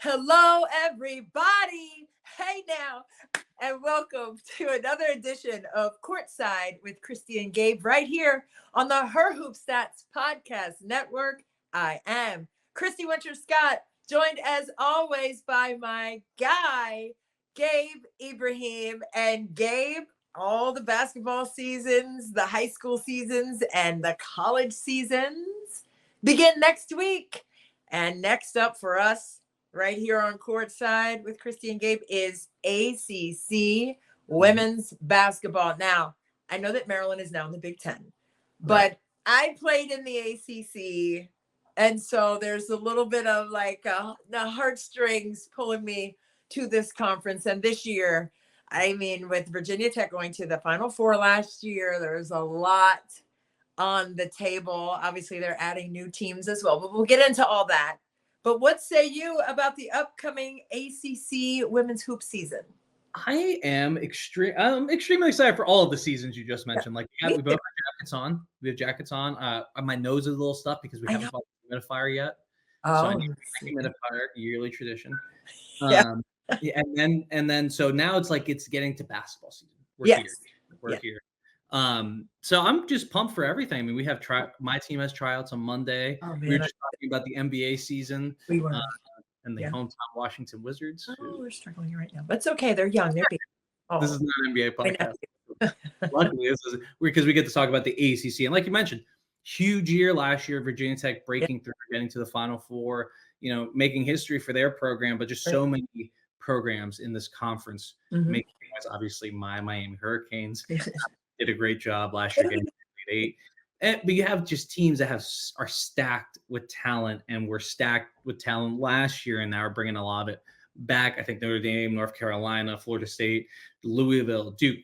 Hello, everybody. Hey now, and welcome to another edition of Courtside with Christy and Gabe right here on the Her Hoop Stats Podcast Network. I am Christy Winter-Scott, joined as always by my guy, Gabe Ibrahim. And Gabe, all the basketball seasons, the high school seasons, and the college seasons begin next week. And next up for us, right here on Courtside with Christy and Gabe, is ACC women's basketball. Now, I know that Maryland is now in the Big Ten, but I played in the ACC, and so there's a little bit of like the heartstrings pulling me to this conference. And this year, I mean, with Virginia Tech going to the Final Four last year, there's a lot on the table. Obviously, they're adding new teams as well, but we'll get into all that. But what say you about the upcoming ACC women's hoop season? I am extremely excited for all of the seasons you just mentioned. Like, we both have jackets on. We have jackets on. My nose is a little stuffed because we haven't bought a humidifier yet. So I need a humidifier, yearly tradition. And then so now it's like it's getting to basketball season. We're here. So I'm just pumped for everything. I mean, we have my team has tryouts on Monday. We were just talking about the NBA season. We were. And the hometown Washington Wizards. Oh, we're struggling right now. But it's okay. They're young. They're big. This is not an NBA podcast. Luckily, this is because we get to talk about the ACC. And like you mentioned, huge year last year, Virginia Tech breaking through, getting to the Final Four, making history for their program, but just so many programs in this conference making noise. Obviously, my Miami Hurricanes did a great job last year getting to the Elite Eight. But you have just teams that are stacked with talent, and were stacked with talent last year, and now we're bringing a lot of it back. I think Notre Dame, North Carolina, Florida State, Louisville, Duke,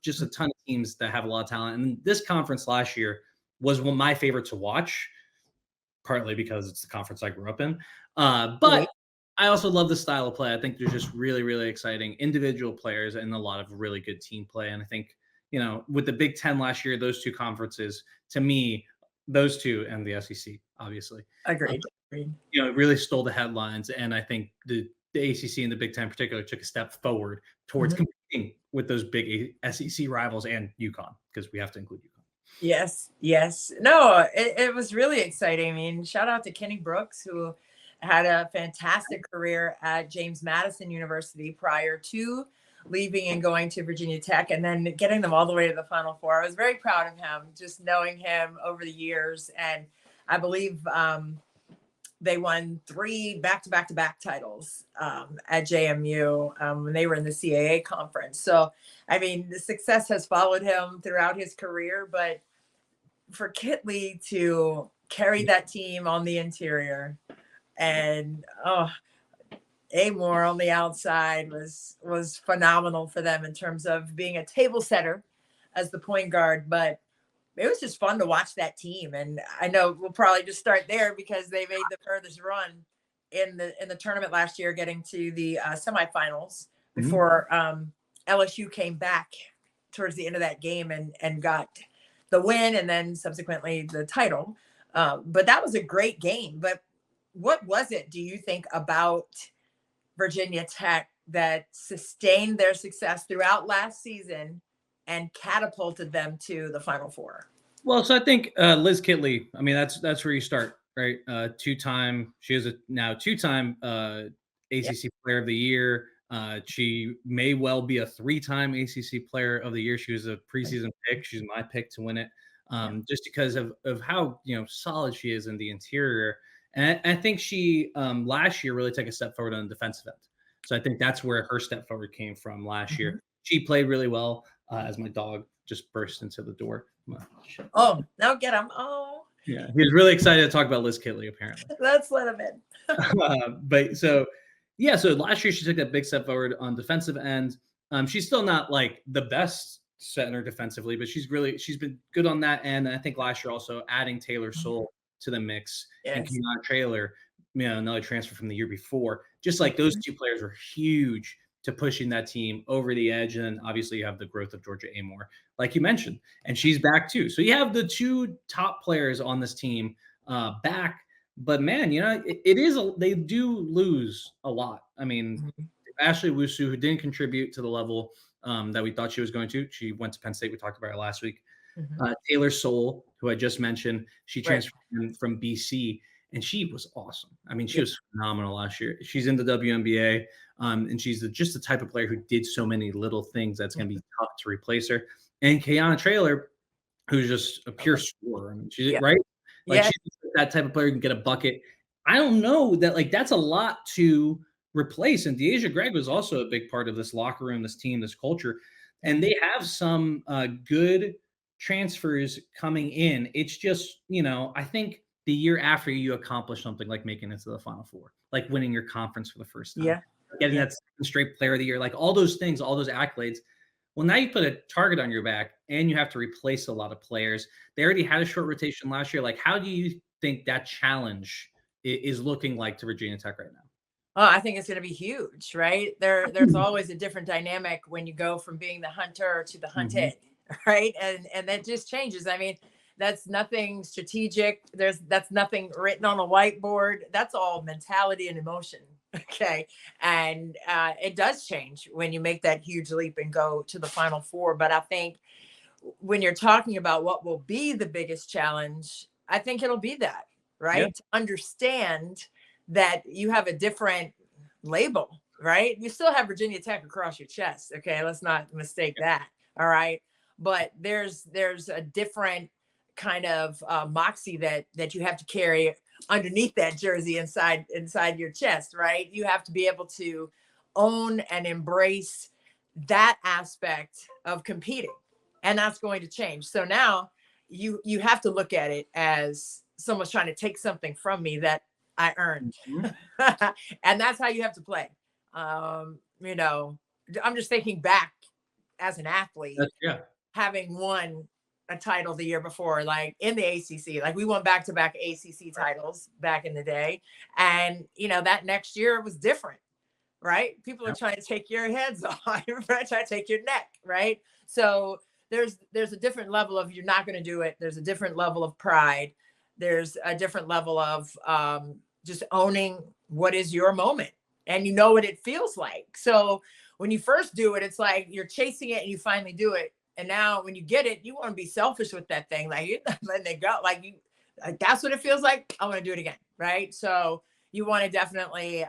just a ton of teams that have a lot of talent. And this conference last year was one of my favorite to watch, partly because it's the conference I grew up in. But I also love the style of play. I think there's just really, really exciting individual players and a lot of really good team play. And I think, with the Big Ten last year, those two conferences, to me, those two and the SEC, obviously. Agreed. It really stole the headlines. And I think the ACC and the Big Ten in particular took a step forward towards competing with those big SEC rivals and UConn, because we have to include UConn. Yes. No, it was really exciting. I mean, shout out to Kenny Brooks, who had a fantastic career at James Madison University prior to leaving and going to Virginia Tech, and then getting them all the way to the Final Four. I was very proud of him, just knowing him over the years. And I believe they won 3 back-to-back titles at JMU when they were in the CAA conference. So, I mean, the success has followed him throughout his career, but for Kitley to carry that team on the interior, and Amoore on the outside was phenomenal for them in terms of being a table setter as the point guard. But it was just fun to watch that team. And I know we'll probably just start there because they made the furthest run in the tournament last year, getting to the semifinals before LSU came back towards the end of that game and got the win, and then subsequently the title. But that was a great game. But what was it, do you think, about Virginia Tech that sustained their success throughout last season and catapulted them to the Final Four? Well, so I think Liz Kitley, I mean, that's where you start, right? She is now two-time ACC Player of the Year. She may well be a 3-time ACC Player of the Year. She was a preseason pick. She's my pick to win it, just because of how solid she is in the interior. And I think she last year really took a step forward on the defensive end. So I think that's where her step forward came from last year. She played really well as my dog just burst into the door. Oh, now get him. Oh. Yeah, he was really excited to talk about Liz Kitley, apparently. Let's let him in. So last year she took that big step forward on defensive end. She's still not like the best center defensively, but she's been good on that end. And I think last year also adding Taylor Soule to the mix and Keon Traylor, another transfer from the year before. Just like those two players were huge to pushing that team over the edge. And then obviously you have the growth of Georgia Amoore, like you mentioned, and she's back too. So you have the two top players on this team back. But man, they do lose a lot. I mean, Mhm. Ashley Wusu, who didn't contribute to the level that we thought she was going to. She went to Penn State. We talked about her last week. Mhm. Taylor Soule, who I just mentioned, she Right. transferred from BC, and she was awesome. I mean, she Yeah. was phenomenal last year. She's in the WNBA, and she's just the type of player who did so many little things that's going to be tough to replace her. And Kayana Traylor, who's just a pure Okay. scorer. I mean, Yeah. right. Like Yeah. she's that type of player who can get a bucket. I don't know that that's a lot to replace. And Deja Gregg was also a big part of this locker room, this team, this culture. And they have some good transfers coming in. It's just, I think the year after you accomplish something like making it to the Final Four, like winning your conference for the first time, Yeah. getting Yeah. that straight player of the year, like all those things, all those accolades. Well, now you put a target on your back and you have to replace a lot of players. They already had a short rotation last year. Like, how do you think that challenge is looking like to Virginia Tech right now? Oh, I think it's going to be huge, right? There's always a different dynamic when you go from being the hunter to the hunted, right? And that just changes. I mean, that's nothing strategic. That's nothing written on a whiteboard. That's all mentality and emotion. Okay. And it does change when you make that huge leap and go to the Final Four. But I think when you're talking about what will be the biggest challenge, I think it'll be that, Yeah. right? To understand that you have a different label, right? You still have Virginia Tech across your chest. Okay. Let's not mistake that. All right. But there's a different kind of moxie that you have to carry underneath that jersey inside your chest, right? You have to be able to own and embrace that aspect of competing, and that's going to change. So now you have to look at it as someone's trying to take something from me that I earned. Mhm. And that's how you have to play. You know, I'm just thinking back as an athlete, Yeah. having won a title the year before, like in the ACC, like we won back-to-back ACC titles back in the day. And, that next year was different, right? People are trying to take your heads off, trying to take your neck, right? So there's a different level of, you're not going to do it. There's a different level of pride. There's a different level of just owning what is your moment, and you know what it feels like. So when you first do it, it's like you're chasing it and you finally do it. And now when you get it, you want to be selfish with that thing. Like, you're not letting it go. Like, that's what it feels like. I want to do it again. Right. So you want to definitely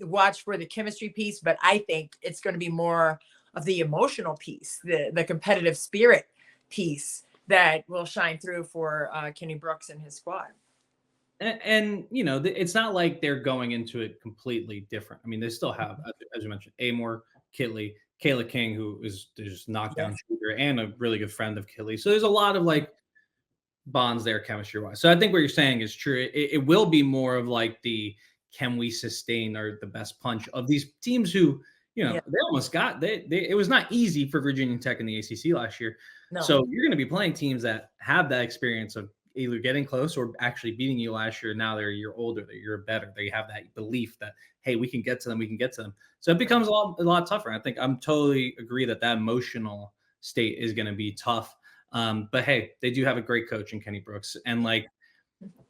watch for the chemistry piece, but I think it's going to be more of the emotional piece, the competitive spirit piece that will shine through for Kenny Brooks and his squad. And it's not like they're going into it completely different. I mean, they still have, as you mentioned, Amoore, Kitley, Kayla King, who is just knockdown shooter and a really good friend of Kitley. So there's a lot of like bonds there chemistry wise. So I think what you're saying is true. It will be more of like the can we sustain or the best punch of these teams who, Yeah. they almost got it was not easy for Virginia Tech in the ACC last year. No. So you're going to be playing teams that have that experience of either getting close or actually beating you last year. Now they're a year older, that you're better. They have that belief that, hey, we can get to them, we can get to them. So it becomes a lot tougher. I think I'm totally agree that emotional state is going to be tough. But hey, they do have a great coach in Kenny Brooks, and like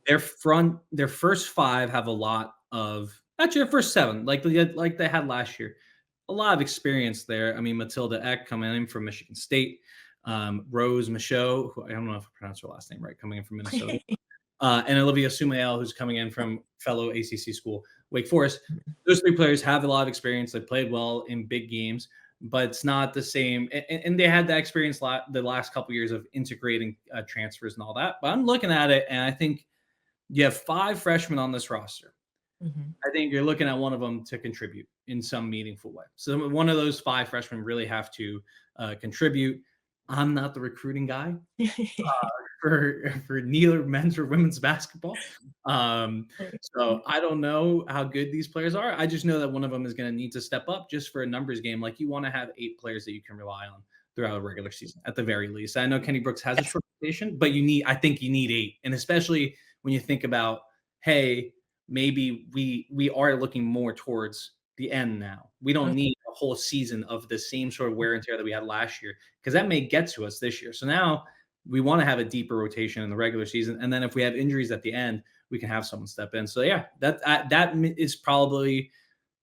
their first five have a lot of, actually their first seven, like they had last year, a lot of experience there. I mean, Matilda Eck coming in from Michigan State, Rose Michaud, who I don't know if I pronounced her last name right, coming in from Minnesota, and Olivia Sumael, who's coming in from fellow ACC school, Wake Forest. Those three players have a lot of experience. They played well in big games, but it's not the same. And they had that experience the last couple of years of integrating transfers and all that. But I'm looking at it, and I think you have 5 freshmen on this roster. Mm-hmm. I think you're looking at one of them to contribute in some meaningful way. So one of those 5 freshmen really have to contribute. I'm not the recruiting guy for neither men's or women's basketball. So I don't know how good these players are. I just know that one of them is going to need to step up just for a numbers game. Like, you want to have 8 players that you can rely on throughout a regular season at the very least. I know Kenny Brooks has a short rotation, but I think you need 8. And especially when you think about, hey, maybe we are looking more towards the end now. We don't need a whole season of the same sort of wear and tear that we had last year, because that may get to us this year. So now we want to have a deeper rotation in the regular season. And then if we have injuries at the end, we can have someone step in. So yeah, that is probably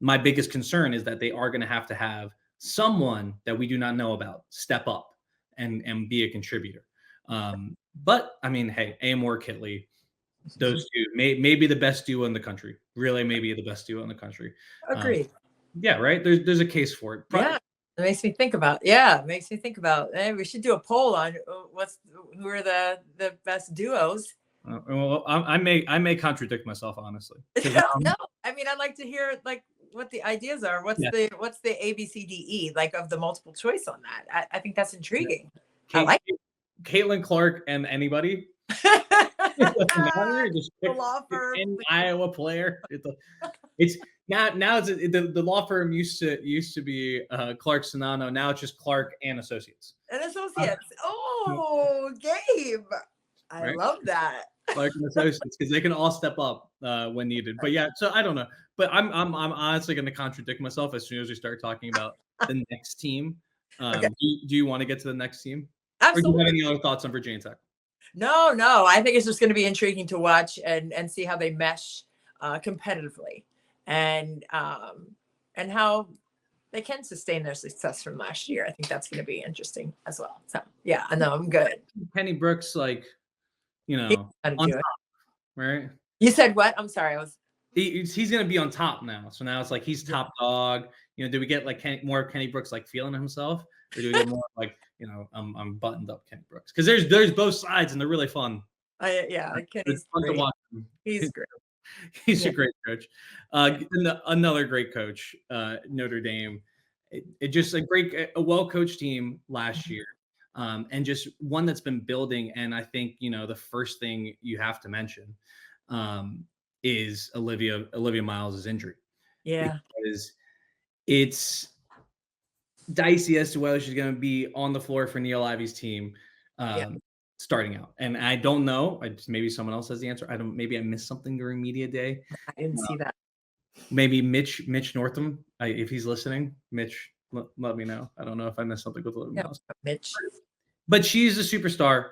my biggest concern, is that they are going to have someone that we do not know about step up and be a contributor. But I mean, hey, Amoore, Kitley, those two may be the best duo in the country. Really, maybe the best duo in the country. Agreed. Yeah, right. There's a case for it. Yeah, it makes me think about. Yeah, it makes me think about. Hey, we should do a poll on who are the best duos. Well, I may contradict myself, honestly. No, I mean, I'd like to hear like what the ideas are. What's the ABCDE like of the multiple choice on that? I think that's intriguing. I like Caitlin Clark and anybody. The Just law firm, any Iowa player. It's now it's the law firm used to be Clark Sonano. Now it's just Clark and Associates. And Associates. Oh, Gabe. I love that. Clark and Associates, because they can all step up when needed. But yeah, so I don't know. But I'm honestly going to contradict myself as soon as we start talking about the next team. Okay. Do you want to get to the next team? Absolutely. Or do you have any other thoughts on Virginia Tech? No. I think it's just going to be intriguing to watch and see how they mesh competitively, and how they can sustain their success from last year. I think that's going to be interesting as well. So yeah, I know I'm good. Kenny Brooks, like, on top, right? You said what? I'm sorry. He's going to be on top now. So now it's like he's top dog. Do we get like more of Kenny Brooks like feeling himself, or do we get more like I'm buttoned up Kenny Brooks? Because there's both sides and they're really fun. Kenny's fun to watch him. He's great. He's a great coach. Another great coach, Notre Dame. It just a well-coached team last year, and just one that's been building. And I think the first thing you have to mention is Olivia Miles' injury. Yeah, because it's dicey as to whether she's going to be on the floor for Neil Ivy's team starting out. And I don't know. Maybe someone else has the answer. Maybe I missed something during media day. I didn't see that. Maybe Mitch Northam, if he's listening. Mitch, let me know. I don't know if I missed something with Olivia Miles. Mitch. But she's a superstar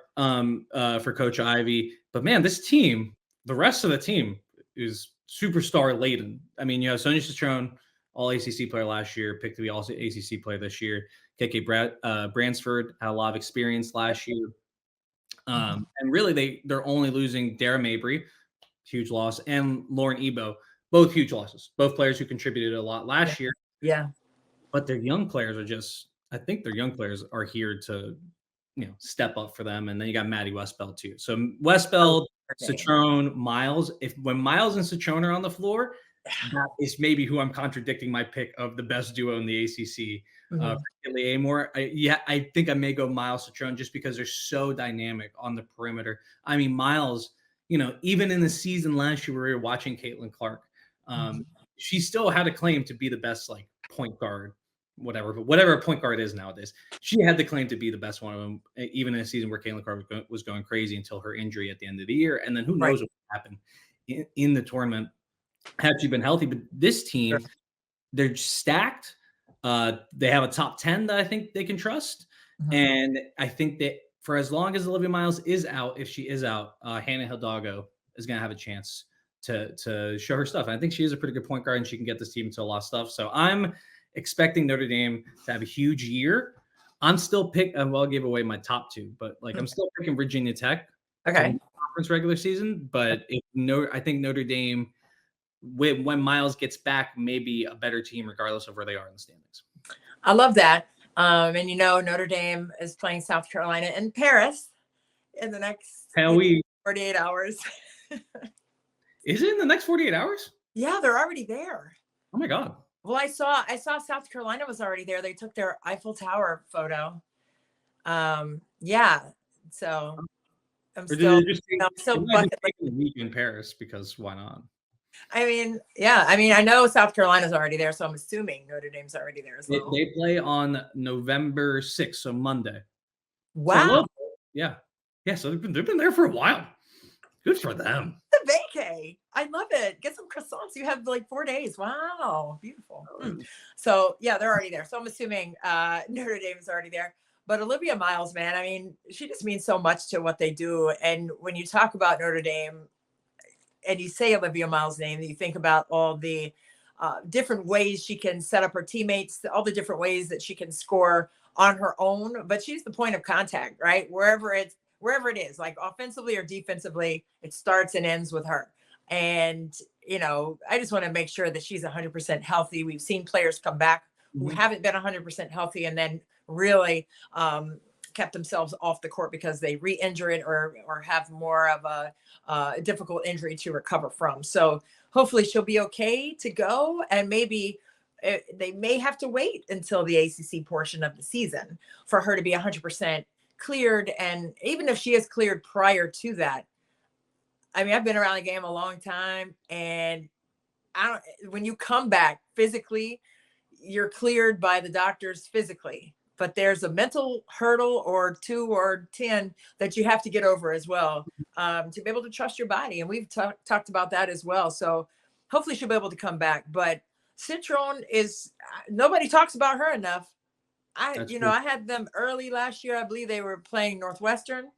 for Coach Ivy. But man, this team, the rest of the team is superstar laden. I mean, you have Sonia Citron, all ACC player last year, picked to be all ACC player this year. KK Bransford had a lot of experience last year. And really, they're only losing Dara Mabry, huge loss, and Lauren Ebo, both huge losses. Both players who contributed a lot last year. Yeah. But their young players I think their young players are here to, step up for them. And then you got Maddie Westbeld too. So Westbeld, Citron, Miles. When Miles and Citron are on the floor, that is maybe who I'm contradicting my pick of the best duo in the ACC. For Kitley Amoore. I think I may go Miles Citron just because they're so dynamic on the perimeter. I mean, Miles, even in the season last year, we were watching Caitlin Clark. She still had a claim to be the best, like, point guard, whatever a point guard is nowadays. She had the claim to be the best one of them, even in a season where Caitlin Clark was going crazy until her injury at the end of the year. And then who knows what happened in the tournament had she been healthy. But this team, they're stacked. They have a top 10 that I think they can trust. And I think that for as long as Olivia Miles is out, if she is out, Hannah Hidalgo is going to have a chance to show her stuff. And I think she is a pretty good point guard, and she can get this team into a lot of stuff. So I'm expecting Notre Dame to have a huge year. I'm still I gave away my top two, but I'm still picking Virginia Tech. Okay. Conference regular season, but I think Notre Dame, when Miles gets back, may be a better team regardless of where they are in the standings. I love that. And Notre Dame is playing South Carolina in Paris in the next 48 hours. Is it in the next 48 hours? Yeah, they're already there. Oh my God. Well, I saw South Carolina was already there. They took their Eiffel Tower photo. Yeah. So I'm still bucket a week in Paris, because why not? I mean, yeah. I mean, I know South Carolina's already there, so I'm assuming Notre Dame's already there as well. They play on November 6th, so Monday. Wow. So so they've been there for a while. Good for them. The vacay. I love it. Get some croissants. You have like 4 days. Wow. Beautiful. So yeah, they're already there. So I'm assuming Notre Dame's already there. But Olivia Miles, man, I mean, she just means so much to what they do. And when you talk about Notre Dame, and you say Olivia Miles' name, you think about all the different ways she can set up her teammates, all the different ways that she can score on her own. But she's the point of contact, right? Wherever it is, like offensively or defensively, it starts and ends with her. And, I just want to make sure that she's 100% healthy. We've seen players come back who haven't been 100% healthy and then really kept themselves off the court because they re-injure it or have more of a difficult injury to recover from. So hopefully she'll be okay to go, and maybe they may have to wait until the ACC portion of the season for her to be 100% cleared. And even if she is cleared prior to that, I mean, I've been around the game a long time, and when you come back physically, you're cleared by the doctors physically, but there's a mental hurdle or 2 or 10 that you have to get over as well, to be able to trust your body. And we've talked about that as well. So hopefully she'll be able to come back. But Citrone nobody talks about her enough. I had them early last year. I believe they were playing Northwestern,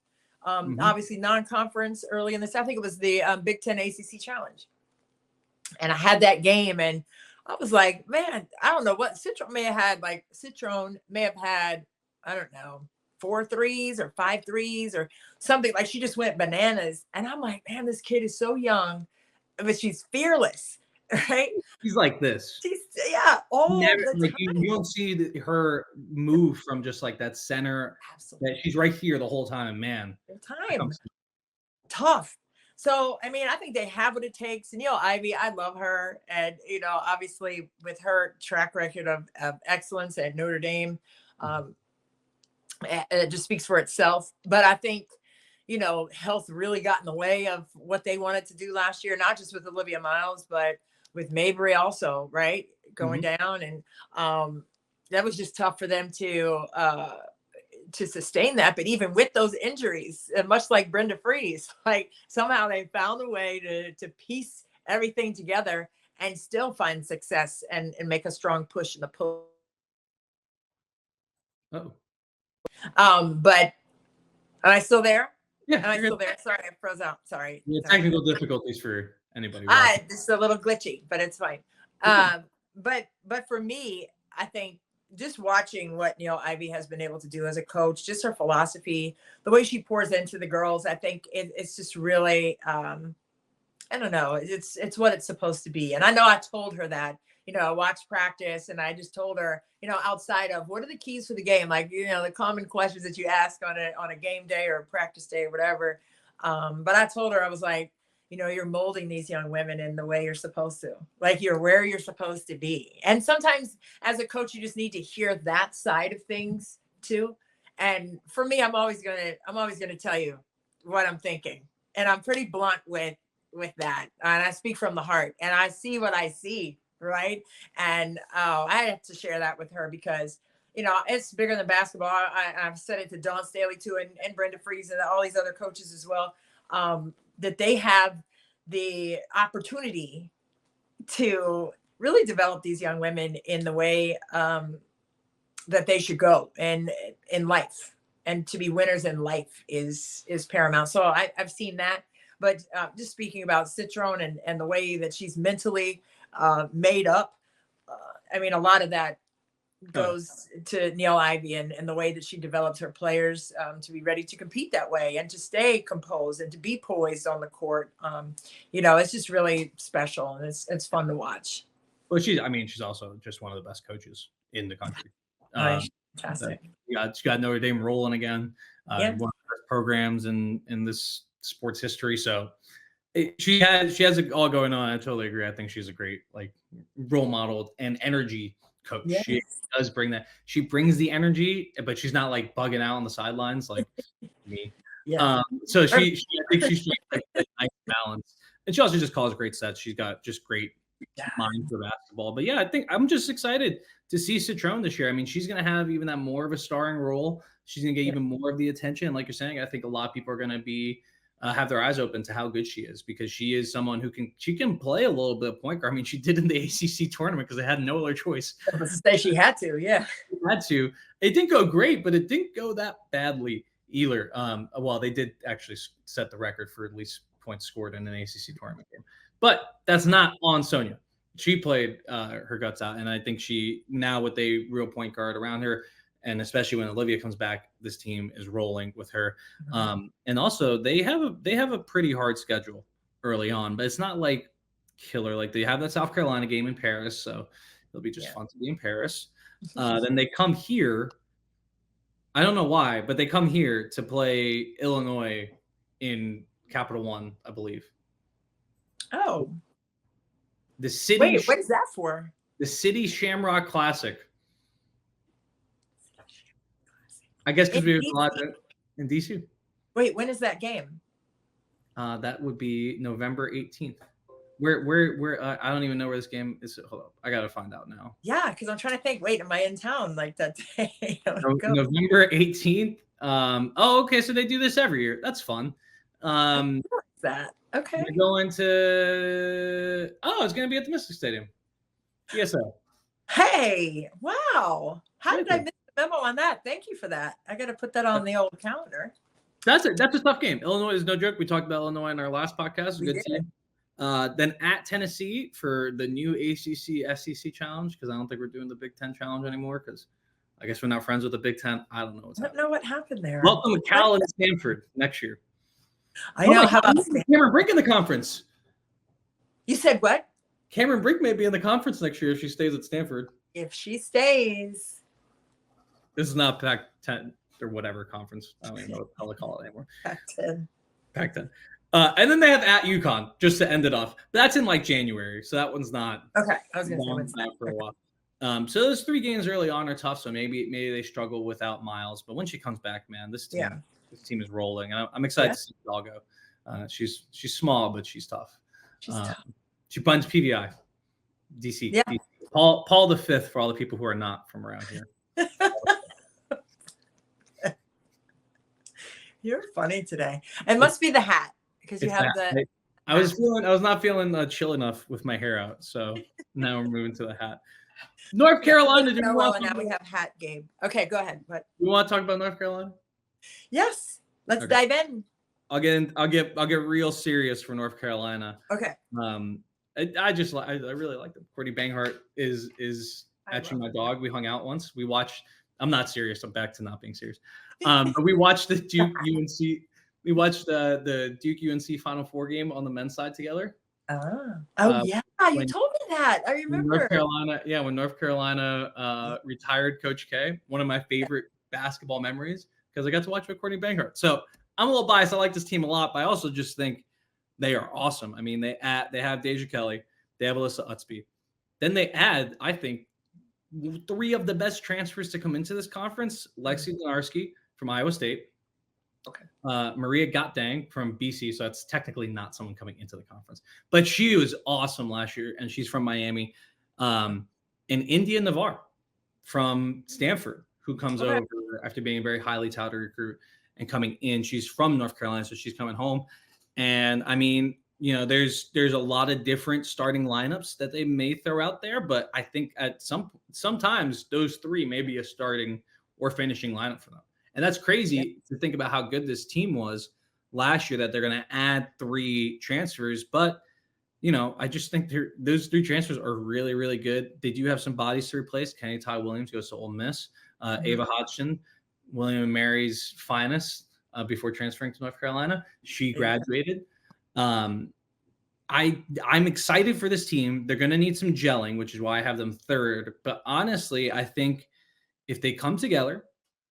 obviously non-conference early in this. I think it was the Big Ten ACC Challenge. And I had that game, and I was like, man, I don't know what Citrone may have had. Like Citrone may have had, I don't know, 4 threes or 5 threes or something. Like she just went bananas. And I'm like, man, this kid is so young, but she's fearless, right? She's like this. All Never, the like time. you don't see her move from just like that center. Absolutely. That she's right here the whole time, man. Time. Tough. So, I mean, I think they have what it takes. And, Ivy, I love her. And, obviously with her track record of excellence at Notre Dame, it just speaks for itself. But I think, health really got in the way of what they wanted to do last year, not just with Olivia Miles, but with Mabry also, right? Going down. And that was just tough for them to sustain that. But even with those injuries, much like Brenda Freeze, like somehow they found a way to piece everything together and still find success and make a strong push in the post. But am I still there? Yeah. Am I still there? Sorry, I froze out. Sorry. Yeah, technical difficulties for anybody. It's a little glitchy, but it's fine. But for me, I think just watching what Ivy has been able to do as a coach, just her philosophy, the way she pours into the girls, I think it's just really, I don't know, it's what it's supposed to be. And I know I told her that, I watched practice, and I just told her, outside of what are the keys for the game, like the common questions that you ask on a game day or a practice day or whatever. But I told her, I was like, you're molding these young women in the way you're supposed to, like you're where you're supposed to be. And sometimes as a coach, you just need to hear that side of things too. And for me, I'm always going to tell you what I'm thinking. And I'm pretty blunt with that. And I speak from the heart, and I see what I see. Right. And I have to share that with her because, it's bigger than basketball. I've said it to Dawn Staley too, and Brenda Freeze and all these other coaches as well. That they have the opportunity to really develop these young women in the way that they should go and in life, and to be winners in life is paramount. So I've seen that. But just speaking about Citrone and the way that she's mentally made up, I mean, a lot of that goes to Neil Ivy and the way that she develops her players to be ready to compete that way and to stay composed and to be poised on the court. It's just really special, and it's fun to watch. Well, she's also just one of the best coaches in the country. Fantastic. She got Notre Dame rolling again. One of the best programs in this sports history. So she has it all going on. I totally agree. I think she's a great role model and energy coach. Yes. She does bring that. She brings the energy, but she's not bugging out on the sidelines like me. Yeah. So I think she's a nice balance, and she also just calls great sets. She's got just great mind for basketball. But yeah, I think I'm just excited to see Citrone this year. I mean, she's going to have even that more of a starring role. She's going to get even more of the attention. Like you're saying, I think a lot of people are going to be have their eyes open to how good she is, because she is someone who can play a little bit of point guard. I mean, she did in the ACC tournament because they had no other choice. She had to, yeah. She had to. It didn't go great, but it didn't go that badly either. Well, they did actually set the record for at least points scored in an ACC tournament game. But that's not on Sonia. She played her guts out, and I think she now with a real point guard around her, and especially when Olivia comes back, this team is rolling with her. And also they have a pretty hard schedule early on, but it's not like killer. Like they have that South Carolina game in Paris, so it'll be just fun to be in Paris. Then they come here. I don't know why, but they come here to play Illinois in Capital One, I believe. Oh. The city. Wait, what is that for? The City Shamrock Classic. I guess because we were allowed to in DC. Wait, when is that game? That would be November 18th. Where I don't even know where this game is. Hold up, I gotta find out now. Yeah, because I'm trying to think. Wait, am I in town like that day? November 18th. Oh, okay. So they do this every year. That's fun. That okay? We're going to. Oh, it's gonna be at the Mystic Stadium. Yes, sir. Hey, wow! How did I miss the memo on that? Thank you for that. I got to put that on the old calendar. That's it. That's a tough game. Illinois is no joke. We talked about Illinois in our last podcast. Good team. Then at Tennessee for the new ACC SEC challenge, because I don't think we're doing the Big Ten challenge anymore because I guess we're not friends with the Big Ten. I don't know what's happening. I don't know what happened there. Welcome to Cal and Stanford next year. I know. How about Cameron Brink in the conference? You said what? Cameron Brink may be in the conference next year if she stays at Stanford. If she stays. This is not Pac-10 or whatever conference. I don't even know what the hell to call it anymore. Pac-10. Pac-10. And then they have at UConn just to end it off. That's in like January, so that one's not. Okay, I was going to say for a while. So those 3 games early on are tough. So maybe they struggle without Miles, but when she comes back, man, this team is rolling. I'm excited to see it all go. She's small, but she's tough. She's tough. She punts PVI, DC. Yeah. DC. Paul the Fifth for all the people who are not from around here. You're funny today. It must be the hat because you have the. I was not feeling chill enough with my hair out, so now we're moving to the hat. North Carolina. Now we have hat Gabe. Okay, go ahead. What you want to talk about North Carolina? Yes, let's dive in. I'll get real serious for North Carolina. Okay. I really like them. Courtney Banghart is actually my dog. We hung out once. We watched. I'm not serious. I'm back to not being serious. But we watched the Duke UNC. We watched the Duke UNC Final Four game on the men's side together. Yeah, you told me that. I remember. When North Carolina retired Coach K, one of my favorite basketball memories because I got to watch with Courtney Banghart. So I'm a little biased. I like this team a lot, but I also just think they are awesome. I mean, they have Deja Kitley, they have Alyssa Utsby. Then they add, I think, 3 of the best transfers to come into this conference: Lexi Lenarski from Iowa State, Maria Gottdang from BC. So that's technically not someone coming into the conference, but she was awesome last year, and she's from Miami. And India Navarre from Stanford, who comes over after being a very highly touted recruit and coming in. She's from North Carolina, so she's coming home. And I mean, there's a lot of different starting lineups that they may throw out there, but I think at sometimes those 3 may be a starting or finishing lineup for them. And that's crazy to think about how good this team was last year, that they're going to add 3 transfers. But, I just think those 3 transfers are really, really good. They do have some bodies to replace. Kenny Todd Williams goes to Ole Miss. Ava Hodgson, William and Mary's finest before transferring to North Carolina. She graduated. I'm excited for this team. They're going to need some gelling, which is why I have them 3rd. But honestly, I think if they come together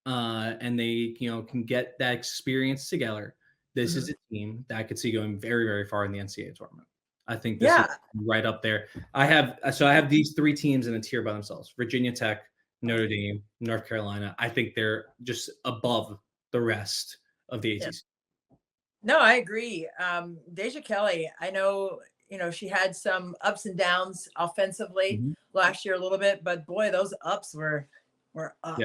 and they, can get that experience together, this is a team that I could see going very, very far in the NCAA tournament. I think this is right up there. I have these 3 teams in a tier by themselves: Virginia Tech, Notre Dame, North Carolina. I think they're just above the rest of the ACC. Yeah. No, I agree. Deja Kitley, I know, she had some ups and downs offensively last year a little bit, but boy, those ups were up,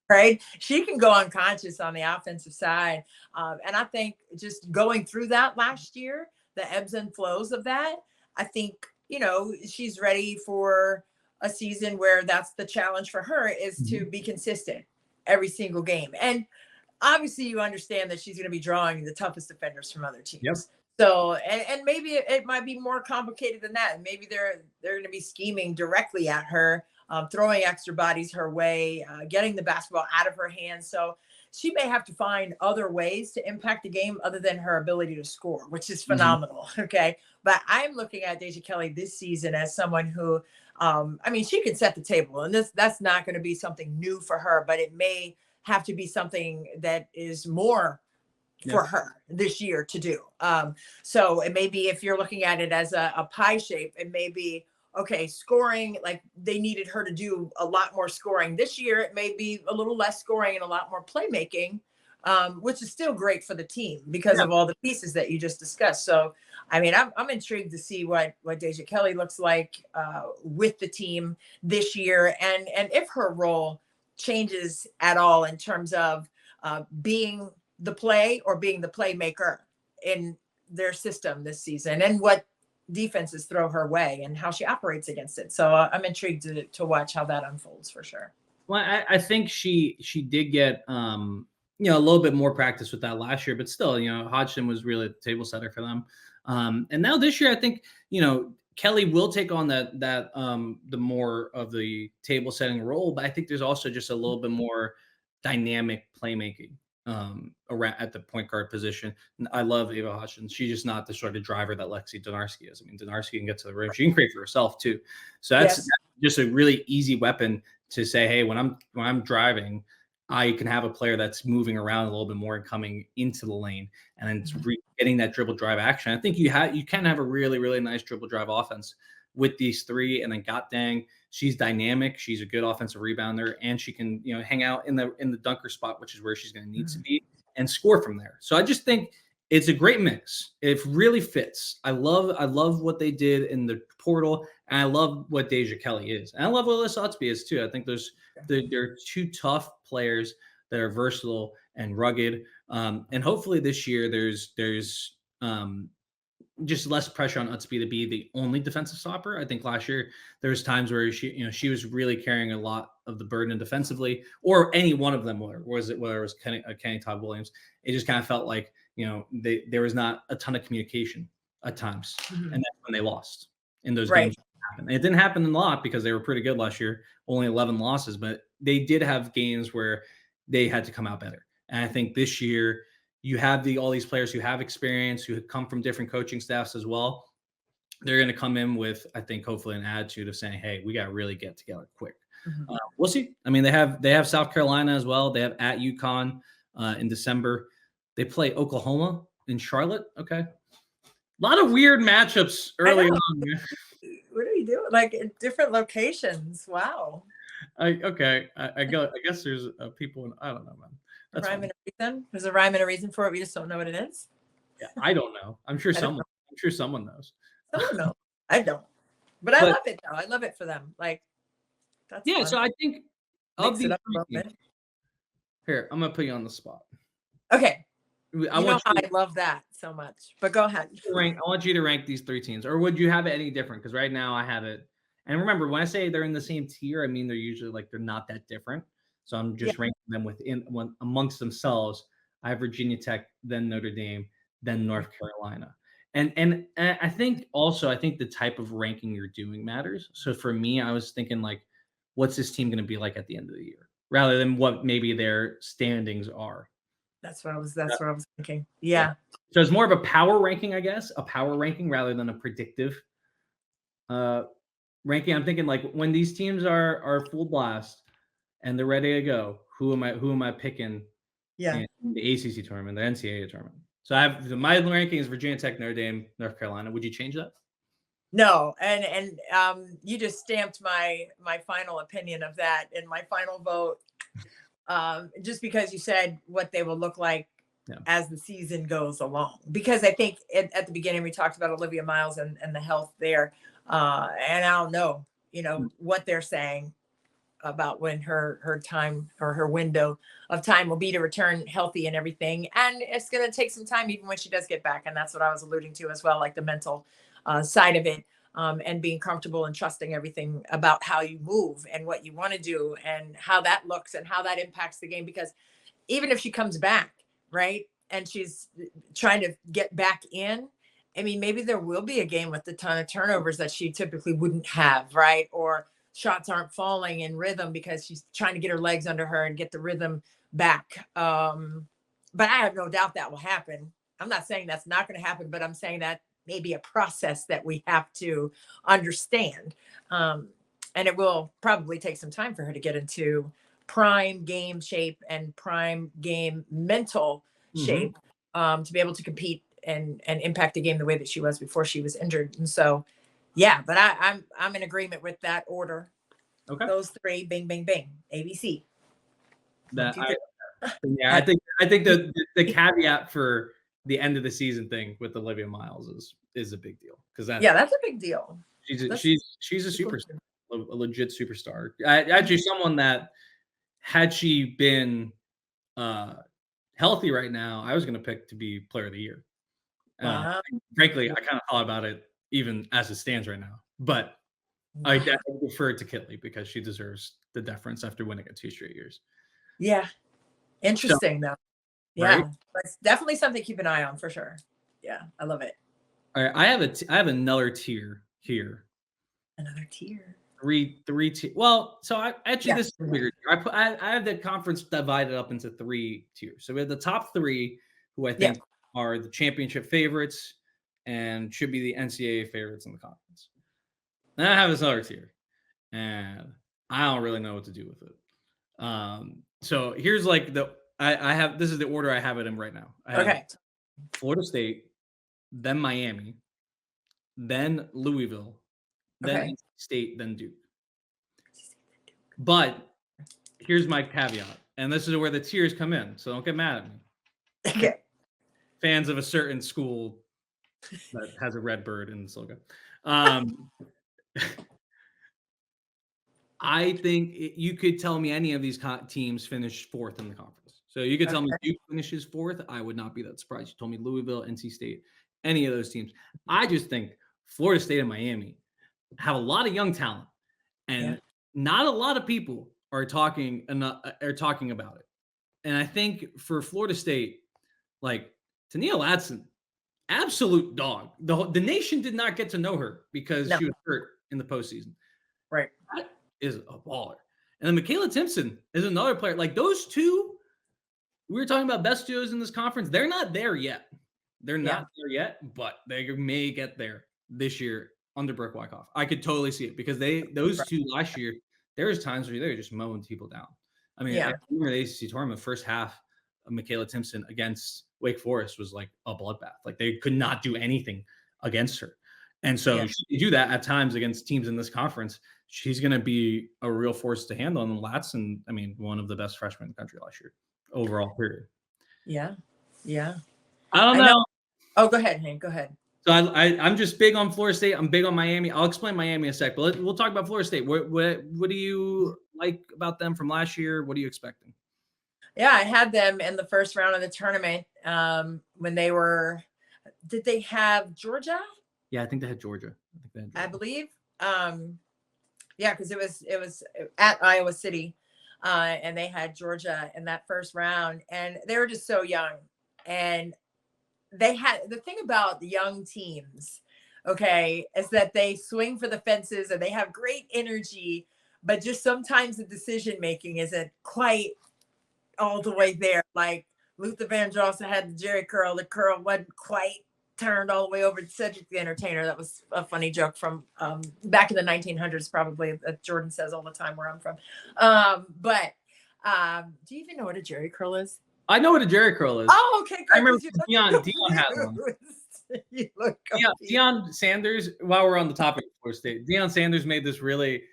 right? She can go unconscious on the offensive side. And I think just going through that last year, the ebbs and flows of that, I think, she's ready for a season where that's the challenge for her, is to be consistent every single game. And obviously you understand that she's going to be drawing the toughest defenders from other teams. So, and maybe it might be more complicated than that. Maybe they're going to be scheming directly at her, throwing extra bodies her way, getting the basketball out of her hands. So she may have to find other ways to impact the game other than her ability to score, which is phenomenal. Okay. But I'm looking at Deja Kitley this season as someone who, I mean, she can set the table, and that's not going to be something new for her, but it may have to be something that is more for her this year to do. So it may be, if you're looking at it as a pie shape, it may be, okay, scoring, like they needed her to do a lot more scoring this year. It may be a little less scoring and a lot more playmaking, which is still great for the team because of all the pieces that you just discussed. So, I mean, I'm intrigued to see what Deja Kitley looks like with the team this year, and if her role changes at all in terms of being the play or being the playmaker in their system this season, and what defenses throw her way and how she operates against it. So I'm intrigued to watch how that unfolds for sure. Well, I think she did get a little bit more practice with that last year, but still, Hodgson was really the table setter for them. And now this year, I think, Kelly will take on that the more of the table setting role, but I think there's also just a little bit more dynamic playmaking around at the point guard position. I love Ava Hodgson. She's just not the sort of driver that Lexi Donarski is. I mean, Donarski can get to the rim. She can create for herself too. So that's just a really easy weapon to say, hey, when I'm driving, I can have a player that's moving around a little bit more and coming into the lane, and then getting that dribble drive action. I think you can have a really, really nice dribble drive offense with these three. And then dang, she's dynamic. She's a good offensive rebounder, and she can, hang out in the dunker spot, which is where she's going to need to be, and score from there. So I just think it's a great mix. It really fits. I love what they did in the portal, and I love what Deja Kitley is. And I love what Alyssa Utsby is too. I think they're two tough players that are versatile and rugged. And hopefully this year there's just less pressure on Utsby to be the only defensive stopper. I think last year there was times where she was really carrying a lot of the burden defensively, or any one of them, whether it was Kenny Todd Williams. It just kind of felt like, there was not a ton of communication at times. And that's when they lost in those games. And it didn't happen a lot because they were pretty good last year, only 11 losses, but they did have games where they had to come out better. And I think this year you have all these players who have experience, who come from different coaching staffs as well. They're going to come in with, I think, hopefully an attitude of saying, hey, we got to really get together quick. We'll see. I mean, they have South Carolina as well. They have at UConn in December. They play Oklahoma in Charlotte. Okay. A lot of weird matchups early on. What are you doing? Like in different locations. Wow. I guess there's people I don't know, man. That's rhyme and a reason. There's a rhyme and a reason for it. We just don't know what it is. Yeah, I don't know. I'm sure someone knows. Someone knows. I don't. But I love it though. I love it for them. Like that's fun. So I think of the here, I'm gonna put you on the spot. Okay. I love that so much. But go ahead. I want you to rank these three teams, or would you have it any different? Because right now I have it. And remember, when I say they're in the same tier, I mean they're usually they're not that different. So I'm just ranking them amongst themselves. I have Virginia Tech, then Notre Dame, then North Carolina. And I think the type of ranking you're doing matters. So for me, I was thinking what's this team going to be like at the end of the year, rather than what maybe their standings are. That's what I was thinking. Yeah. So it's more of a power ranking, I guess, a power ranking rather than a predictive ranking. I'm thinking when these teams are full blast and they're ready to go, who am I picking? In the ACC tournament, the NCAA tournament. So my ranking is Virginia Tech, Notre Dame, North Carolina. Would you change that? No, and you just stamped my final opinion of that in my final vote. Just because you said what they will look like as the season goes along. Because I think at the beginning we talked about Olivia Miles and the health there. And I don't know, what they're saying about when her time or her window of time will be to return healthy and everything. And it's going to take some time even when she does get back. And that's what I was alluding to as well, like the mental side of it. And being comfortable and trusting everything about how you move and what you want to do and how that looks and how that impacts the game. Because even if she comes back, right, and she's trying to get back in, I mean, maybe there will be a game with a ton of turnovers that she typically wouldn't have, right? Or shots aren't falling in rhythm because she's trying to get her legs under her and get the rhythm back. But I have no doubt that will happen. I'm not saying that's not going to happen, but I'm saying that may be a process that we have to understand. And it will probably take some time for her to get into prime game shape and prime game mental shape to be able to compete and impact the game the way that she was before she was injured. And so, yeah, but I'm in agreement with that order. Okay. Those three, bing, bing, bing, ABC. I think the caveat for the end of the season thing with Olivia Miles is a big deal because that's a big deal. She's a superstar, a legit superstar. Actually, someone that had she been healthy right now, I was going to pick to be Player of the Year. Frankly, I kind of thought about it even as it stands right now, but I definitely defer to Kitley because she deserves the deference after winning it 2 straight years. Yeah, interesting though. Yeah, right? It's definitely something to keep an eye on for sure. Yeah, I love it. All right, I have another tier here. Another tier. Three tier. Well, so this is a bigger tier. I have the conference divided up into 3 tiers. So we have the top 3 who I think are the championship favorites and should be the NCAA favorites in the conference. Then I have this other tier, and I don't really know what to do with it. So here's like I have this is the order I have it in right now. I have Florida State, then Miami, then Louisville, then NC State, then Duke. But here's my caveat, and this is where the tiers come in, so don't get mad at me. Okay. Fans of a certain school that has a red bird in its logo. I think you could tell me any of these teams finish 4th in the conference. So you could tell me Duke finishes 4th. I would not be that surprised. You told me Louisville, NC State, any of those teams. I just think Florida State and Miami have a lot of young talent, and not a lot of people are talking about it. And I think for Florida State, like Tania Ladson, absolute dog. The nation did not get to know her because she was hurt in the postseason. Right. That is a baller. And then Michaela Timpson is another player. Like those two, we were talking about best duos in this conference. They're not there yet. They're not there yet, but they may get there this year under Brooke Wyckoff. I could totally see it because those two last year, there was times where they were just mowing people down. I mean, I remember the ACC tournament, first half of Michaela Timpson against Wake Forest was like a bloodbath. Like they could not do anything against her. And so she do that at times against teams in this conference. She's going to be a real force to handle. And Latson, I mean, one of the best freshmen in the country last year, overall period. Yeah. Yeah. I don't know. Oh, go ahead, Hank. Go ahead. So I'm just big on Florida State. I'm big on Miami. I'll explain Miami in a sec, but we'll talk about Florida State. What do you like about them from last year? What are you expecting? Yeah, I had them in the first round of the tournament when they were. Did they have Georgia? Yeah, I think they had Georgia. I believe. Yeah, because it was at Iowa City, and they had Georgia in that first round, and they were just so young. And they had the thing about the young teams, is that they swing for the fences and they have great energy, but just sometimes the decision making isn't quite all the way there. Like Luther Vandross had the Jerry curl. The curl wasn't quite turned all the way over to Cedric the Entertainer. That was a funny joke from back in the 1900s, probably, that Jordan says all the time where I'm from. But do you even know what a Jerry curl is? I know what a Jerry curl is. Oh, okay. Great. I remember Deion had one. Deion Sanders, while we're on the topic of Florida State, Deion Sanders made this really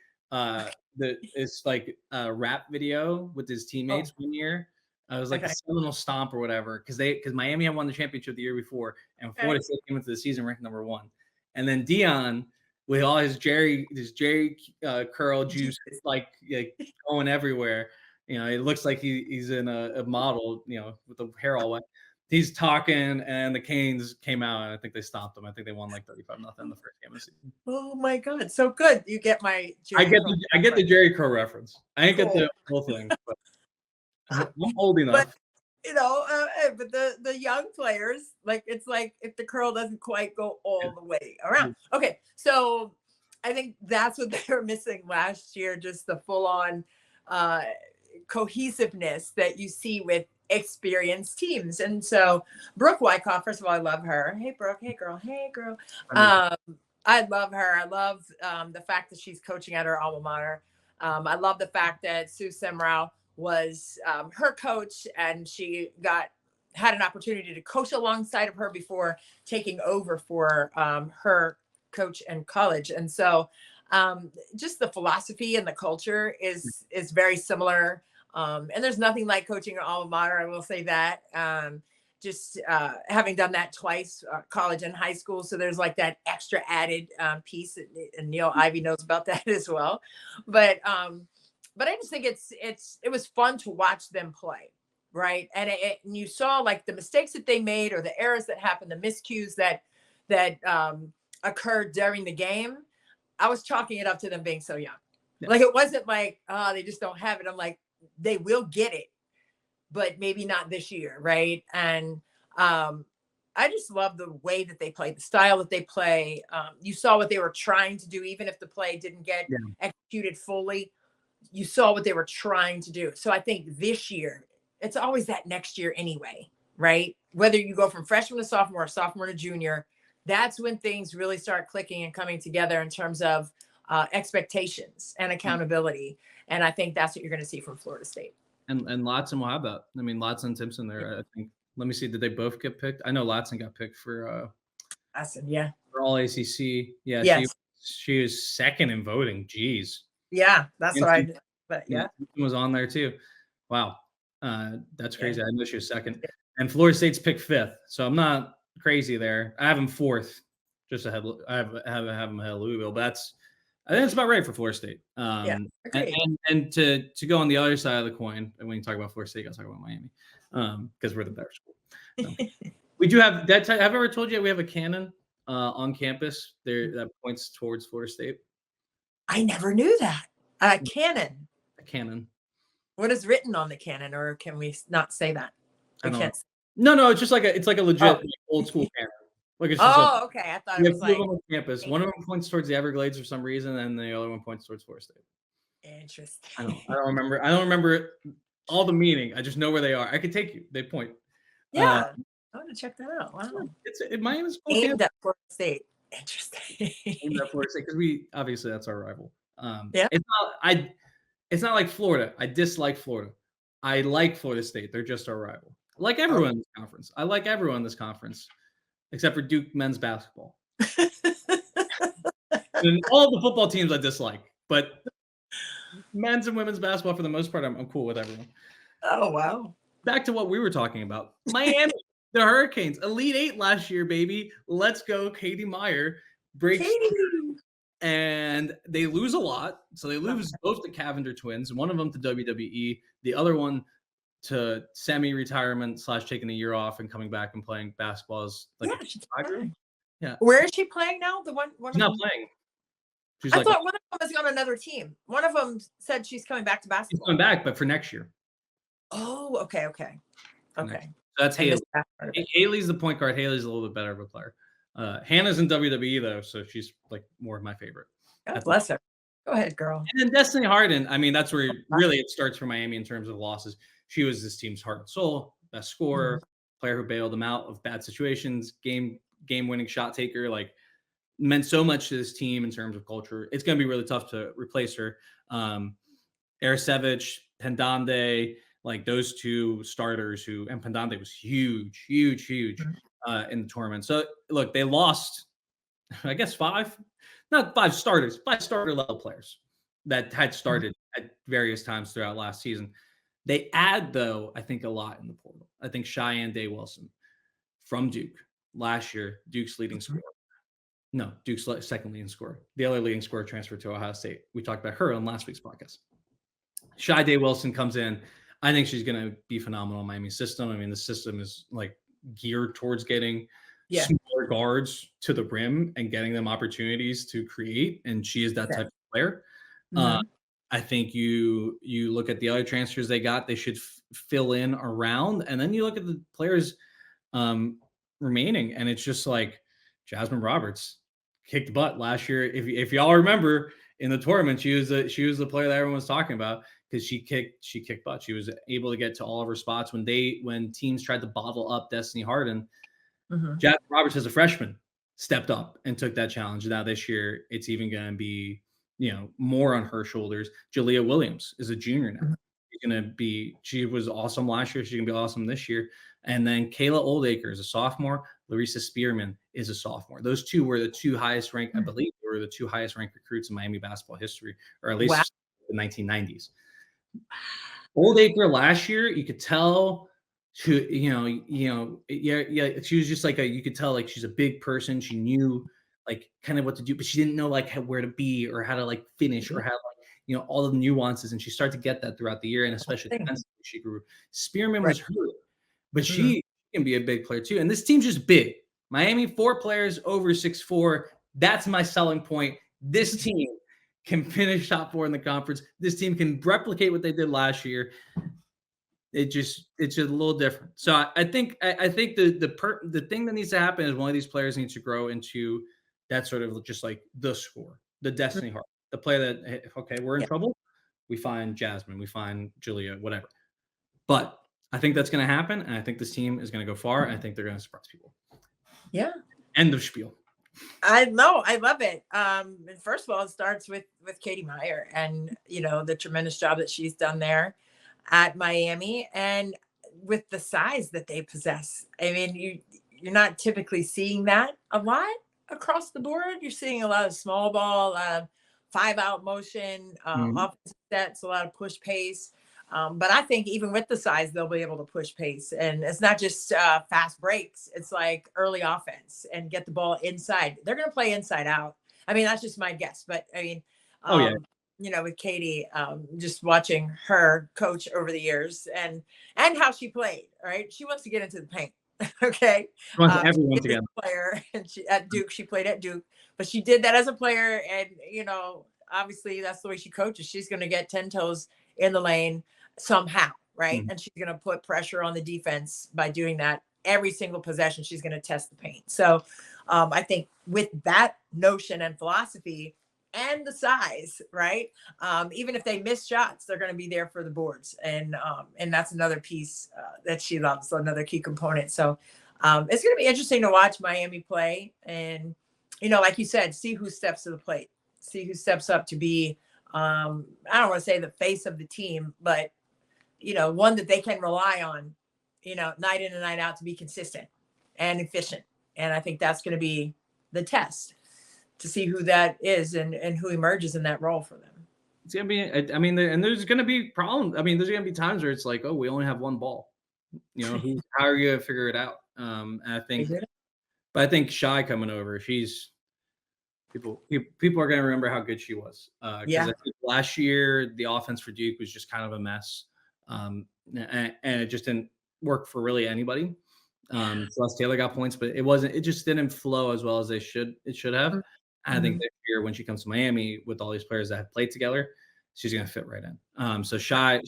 it's like a rap video with his teammates one year. It was like a Seminole Stomp or whatever, because Miami had won the championship the year before, and Florida State came into the season ranked number 1. And then Deion, with all his Jerry curl juice, like going everywhere. You know, it looks like he's in a model, with the hair all wet. He's talking, and the Canes came out, and I think they stopped him. I think they won like 35-0 in the first game of the season. Oh my God, so good! You get my. I get the Jerry curl reference. I didn't get the whole thing, but I'm old enough. but the young players, like, it's like if the curl doesn't quite go all the way around. Okay, so I think that's what they were missing last year, just the full on cohesiveness that you see with experienced teams. And so Brooke Wyckoff, first of all, I love her. Hey Brooke, hey girl, hey girl. I love her. I love the fact that she's coaching at her alma mater. I love the fact that Sue Semrau was her coach, and she had an opportunity to coach alongside of her before taking over for her coach in college. And so just the philosophy and the culture is very similar. And there's nothing like coaching an alma mater, I will say that. Just having done that twice, college and high school. So there's like that extra added piece, and Neil Ivy knows about that as well. But I just think it was fun to watch them play, right? And and you saw like the mistakes that they made, or the errors that happened, the miscues that occurred during the game. I was chalking it up to them being so young. Yes. Like, it wasn't like, oh, they just don't have it. I'm like, they will get it, but maybe not this year, right? And I just love the way that they play, the style that they play. You saw what they were trying to do, even if the play didn't get executed fully. You saw what they were trying to do. So I think this year, it's always that next year anyway, right? Whether you go from freshman to sophomore to junior, that's when things really start clicking and coming together in terms of expectations and accountability. And I think that's what you're going to see from Florida State. And Latson will have that. I mean, Latson and Simpson there. Yeah. I think. Let me see. Did they both get picked? I know Latson got picked for. Latson, yeah. For all ACC. Yeah. Yes. She was second in voting. Jeez. Yeah, that's right. But yeah, Simpson was on there too. Wow, that's crazy. I know she was second, and Florida State's picked fifth. So I'm not crazy there. I have them fourth, just ahead. I have them ahead of Louisville. But I think it's about right for Florida State. And to go on the other side of the coin, and when you talk about Florida State, you got to talk about Miami, because we're the better school. So. We do have that. Have I ever told you we have a cannon on campus there that points towards Florida State? I never knew that. A cannon. A cannon. What is written on the cannon, or can we not say that? We can't. No. It's just like a legit old school cannon. Like it's just okay. I thought it was like on campus. One of them points towards the Everglades for some reason, and the other one points towards Florida State. Interesting. I don't remember. I don't remember all the meaning. I just know where they are. I could take you. They point. Yeah, I want to check that out. Wow. It Miami's aimed at Florida State. Interesting. Aimed at Florida State, because we obviously that's our rival. It's not like Florida. I dislike Florida. I like Florida State. They're just our rival. I like everyone in this conference. I like everyone in this conference, except for Duke men's basketball. And all the football teams I dislike, but men's and women's basketball, for the most part, I'm cool with everyone. Oh, wow. Back to what we were talking about. Miami, the Hurricanes, Elite Eight last year, baby. Let's go. Katie Meyer breaks. And they lose a lot. So they lose both the Cavender twins, one of them to WWE, the other one to semi-retirement / taking a year off and coming back and playing basketball. Yeah. Where is she playing now? The one she's not playing. I thought one of them was on another team. One of them said she's coming back to basketball. She's coming back, but for next year. Oh, okay. So that's Haley. Haley's the point guard. Haley's a little bit better of a player. Hannah's in WWE though, so she's like more of my favorite. God bless her. Go ahead, girl. And then Destiny Harden. I mean, that's where really it starts for Miami in terms of losses. She was this team's heart and soul, best scorer, player who bailed them out of bad situations, game-winning shot taker. Like, meant so much to this team in terms of culture. It's going to be really tough to replace her. Arasevich, Pendande, like those two starters and Pendande was huge in the tournament. So look, they lost, I guess not five starters, 5 starter level players that had started at various times throughout last season. They add, though, I think a lot in the portal. I think Cheyenne Day-Wilson from Duke last year, Duke's leading scorer. No, Duke's second leading scorer. The other leading scorer transferred to Ohio State. We talked about her on last week's podcast. Shy Day-Wilson comes in. I think she's going to be phenomenal in Miami's system. I mean, the system is like geared towards getting smaller guards to the rim and getting them opportunities to create. And she is that type of player. I I think you look at the other transfers they got, they should fill in around, and then you look at the players remaining, and it's just like Jasmine Roberts kicked butt last year. If y'all remember in the tournament, she was the player that everyone was talking about because she kicked butt. She was able to get to all of her spots when teams tried to bottle up Destiny Harden. Jasmine Roberts as a freshman stepped up and took that challenge. Now this year, it's even going to be more on her shoulders. Jalea Williams is a junior now. She was awesome last year. She's gonna be awesome this year. And then Kayla Oldacre is a sophomore. Larissa Spearman is a sophomore. Those two were the two highest ranked, I believe, were the two highest ranked recruits in Miami basketball history, or at least the 1990s. Oldacre last year, you could tell she, she was just like you could tell like she's a big person. She knew like kind of what to do, but she didn't know like where to be or how to like finish or how like all the nuances, and she started to get that throughout the year, and especially defensively she grew. Spearman was hurt, but she can be a big player too. And this team's just big. Miami, 4 players over 6'4". That's my selling point. This team can finish top 4 in the conference. This team can replicate what they did last year. It's just a little different. So I think the thing that needs to happen is one of these players needs to grow into that sort of just like the score, the Destiny Heart, the play that, hey, okay, we're in trouble. We find Jasmine, we find Julia, whatever. But I think that's going to happen, and I think this team is going to go far. And I think they're going to surprise people. Yeah. End of spiel. I know. I love it. First of all, it starts with Katie Meyer and, the tremendous job that she's done there at Miami, and with the size that they possess. I mean, you're not typically seeing that a lot across the board. You're seeing a lot of small ball, a lot of 5-out motion, offensive sets, a lot of push pace. But I think even with the size, they'll be able to push pace. And it's not just fast breaks. It's like early offense and get the ball inside. They're going to play inside out. I mean, that's just my guess. But I mean, with Katie, just watching her coach over the years and how she played, right? She wants to get into the paint. Okay. Everyone together. Player, and at Duke, she played at Duke, but she did that as a player. And, obviously that's the way she coaches. She's going to get 10 toes in the lane somehow, right? And she's going to put pressure on the defense by doing that. Every single possession, she's going to test the paint. So I think with that notion and philosophy and the size, right? Even if they miss shots, they're going to be there for the boards. And that's another piece that she loves, so another key component. So it's going to be interesting to watch Miami play. And, like you said, see who steps to the plate, see who steps up to be, I don't want to say the face of the team, but, one that they can rely on, night in and night out to be consistent and efficient. And I think that's going to be the test to see who that is and who emerges in that role for them. It's going to be, I mean, and there's going to be problems. I mean, there's going to be times where it's like, oh, we only have one ball. How are you going to figure it out? And I think Shy coming over, people are going to remember how good she was. I think last year, the offense for Duke was just kind of a mess. And it just didn't work for really anybody. Celeste Taylor got points, but it just didn't flow as well as it should have. I think this year when she comes to Miami with all these players that have played together, she's going to fit right in. So Shy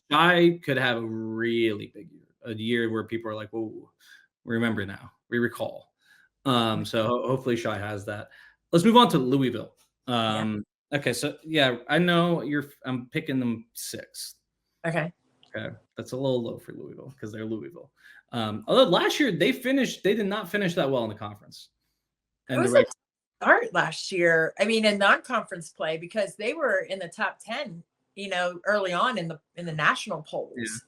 could have a really big year, a year where people are like, whoa, we remember now, we recall. So hopefully Shy has that. Let's move on to Louisville. Okay, so I know I'm picking them 6th. Okay, that's a little low for Louisville because they're Louisville. Although last year they did not finish that well in the conference. And it was a start last year. I mean, in non-conference play, because they were in the top 10, early on in the national polls,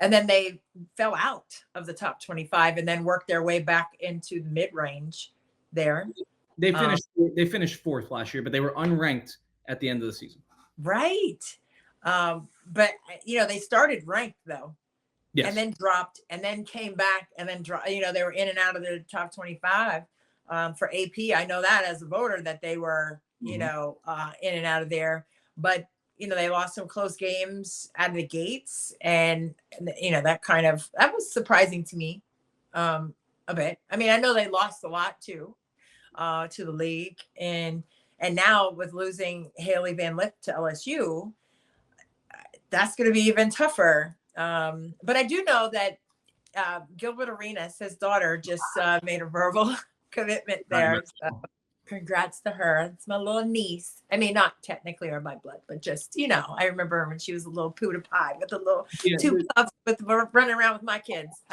and then they fell out of the top 25 and then worked their way back into the mid-range there. They finished 4th last year, but they were unranked at the end of the season. Right. But they started ranked though. Yes. And then dropped and then came back and then they were in and out of the top 25 for AP. I know that as a voter that they were, in and out of there, but they lost some close games out of the gates, and that was surprising to me a bit. I mean, I know they lost a lot too to the league, and now with losing Haley Van Lith to LSU, that's going to be even tougher. But I do know that Gilbert Arenas, his daughter, just made a verbal commitment there. So congrats to her. It's my little niece. I mean, not technically or my blood, but just, I remember when she was a little Puda pie with the little two puffs with running around with my kids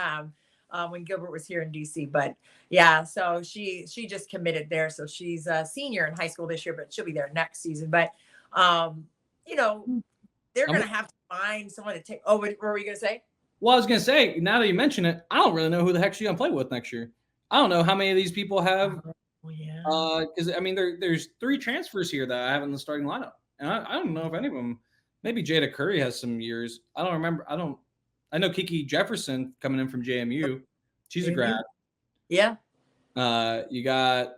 when Gilbert was here in DC. But yeah, so she just committed there. So she's a senior in high school this year, but she'll be there next season. But, they're going to have to find someone to take. Oh, what were you going to say? Well, I was going to say, now that you mention it, I don't really know who the heck she's going to play with next year. I don't know how many of these people have. Because I mean, there's 3 transfers here that I have in the starting lineup, and I don't know if any of them. Maybe Jada Curry has some years. I don't remember. I know Kiki Jefferson coming in from JMU. She's a grad. Yeah. You got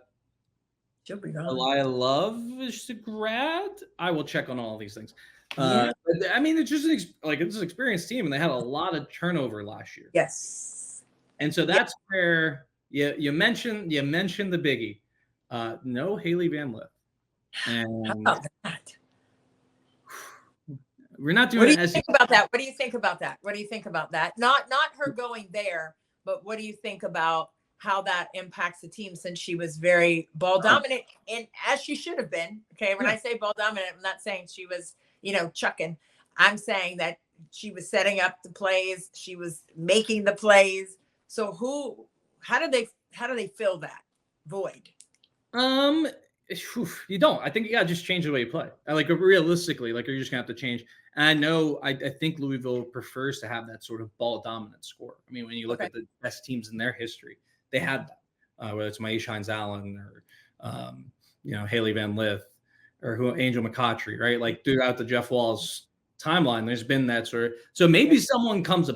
Elia Love is a grad. I will check on all of these things. I mean, it's just it's an experienced team, and they had a lot of turnover last year. Yes. And so that's where you mentioned the biggie. No Haley Van Lith. And how about that? We're not doing. What do you think about that? What do you think about that? What do you think about that? Not her going there, but what do you think about how that impacts the team, since she was very ball dominant, and as she should have been. Okay, when I say ball dominant, I'm not saying she was, chucking. I'm saying that she was setting up the plays, she was making the plays. So how do they fill that void? You don't. I think you gotta just change the way you play. Realistically, you're just gonna have to change. And I know I think Louisville prefers to have that sort of ball dominant score. I mean, when you look at the best teams in their history, they had that. Whether it's Maisha Hines-Allen or Haley Van Lith or Angel McCautry, right? Throughout the Jeff Walls timeline, there's been that sort of. So maybe someone comes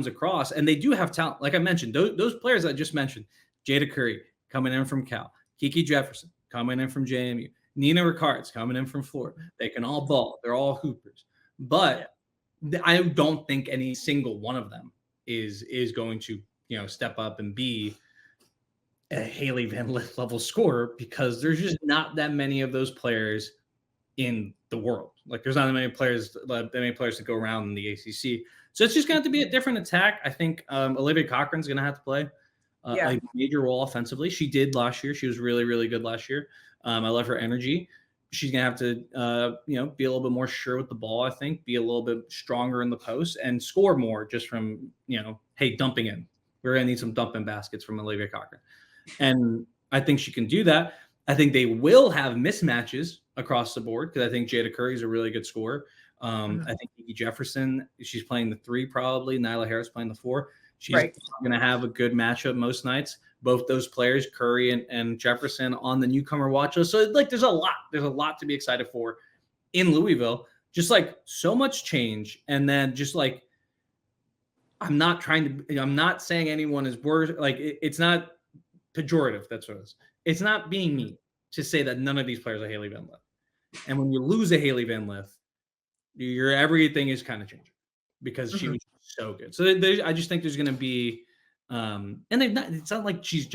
across, and they do have talent. Like I mentioned, those players I just mentioned, Jada Curry coming in from Cal, Kiki Jefferson coming in from JMU, Nina Ricard's coming in from Florida. They can all ball. They're all hoopers. But I don't think any single one of them is going to step up and be a Haley Van Lith level scorer, because there's just not that many of those players in the world. There's not that many players that go around in the ACC. So it's just going to have to be a different attack. I think Olivia Cochran's going to have to play a major role offensively. She did last year. She was really, really good last year. I love her energy. She's going to have to, be a little bit more sure with the ball, I think, be a little bit stronger in the post and score more just from, hey, dumping in. We're going to need some dumping baskets from Olivia Cochran. And I think she can do that. I think they will have mismatches across the board, because I think Jada Curry is a really good scorer. I think Kiki Jefferson, she's playing the 3 probably. Nyla Harris playing the 4. She's going to have a good matchup most nights. Both those players, Curry and Jefferson, on the newcomer watch list. So there's a lot to be excited for in Louisville. Just so much change. And then just I'm not saying anyone is worse. It's not pejorative. That's what it is. It's not being mean to say that none of these players are Haley Van Lith. And when you lose a Haley Van Lith, your everything is kind of changing, because she was so good. So I just think there's going to be, and it's not like she's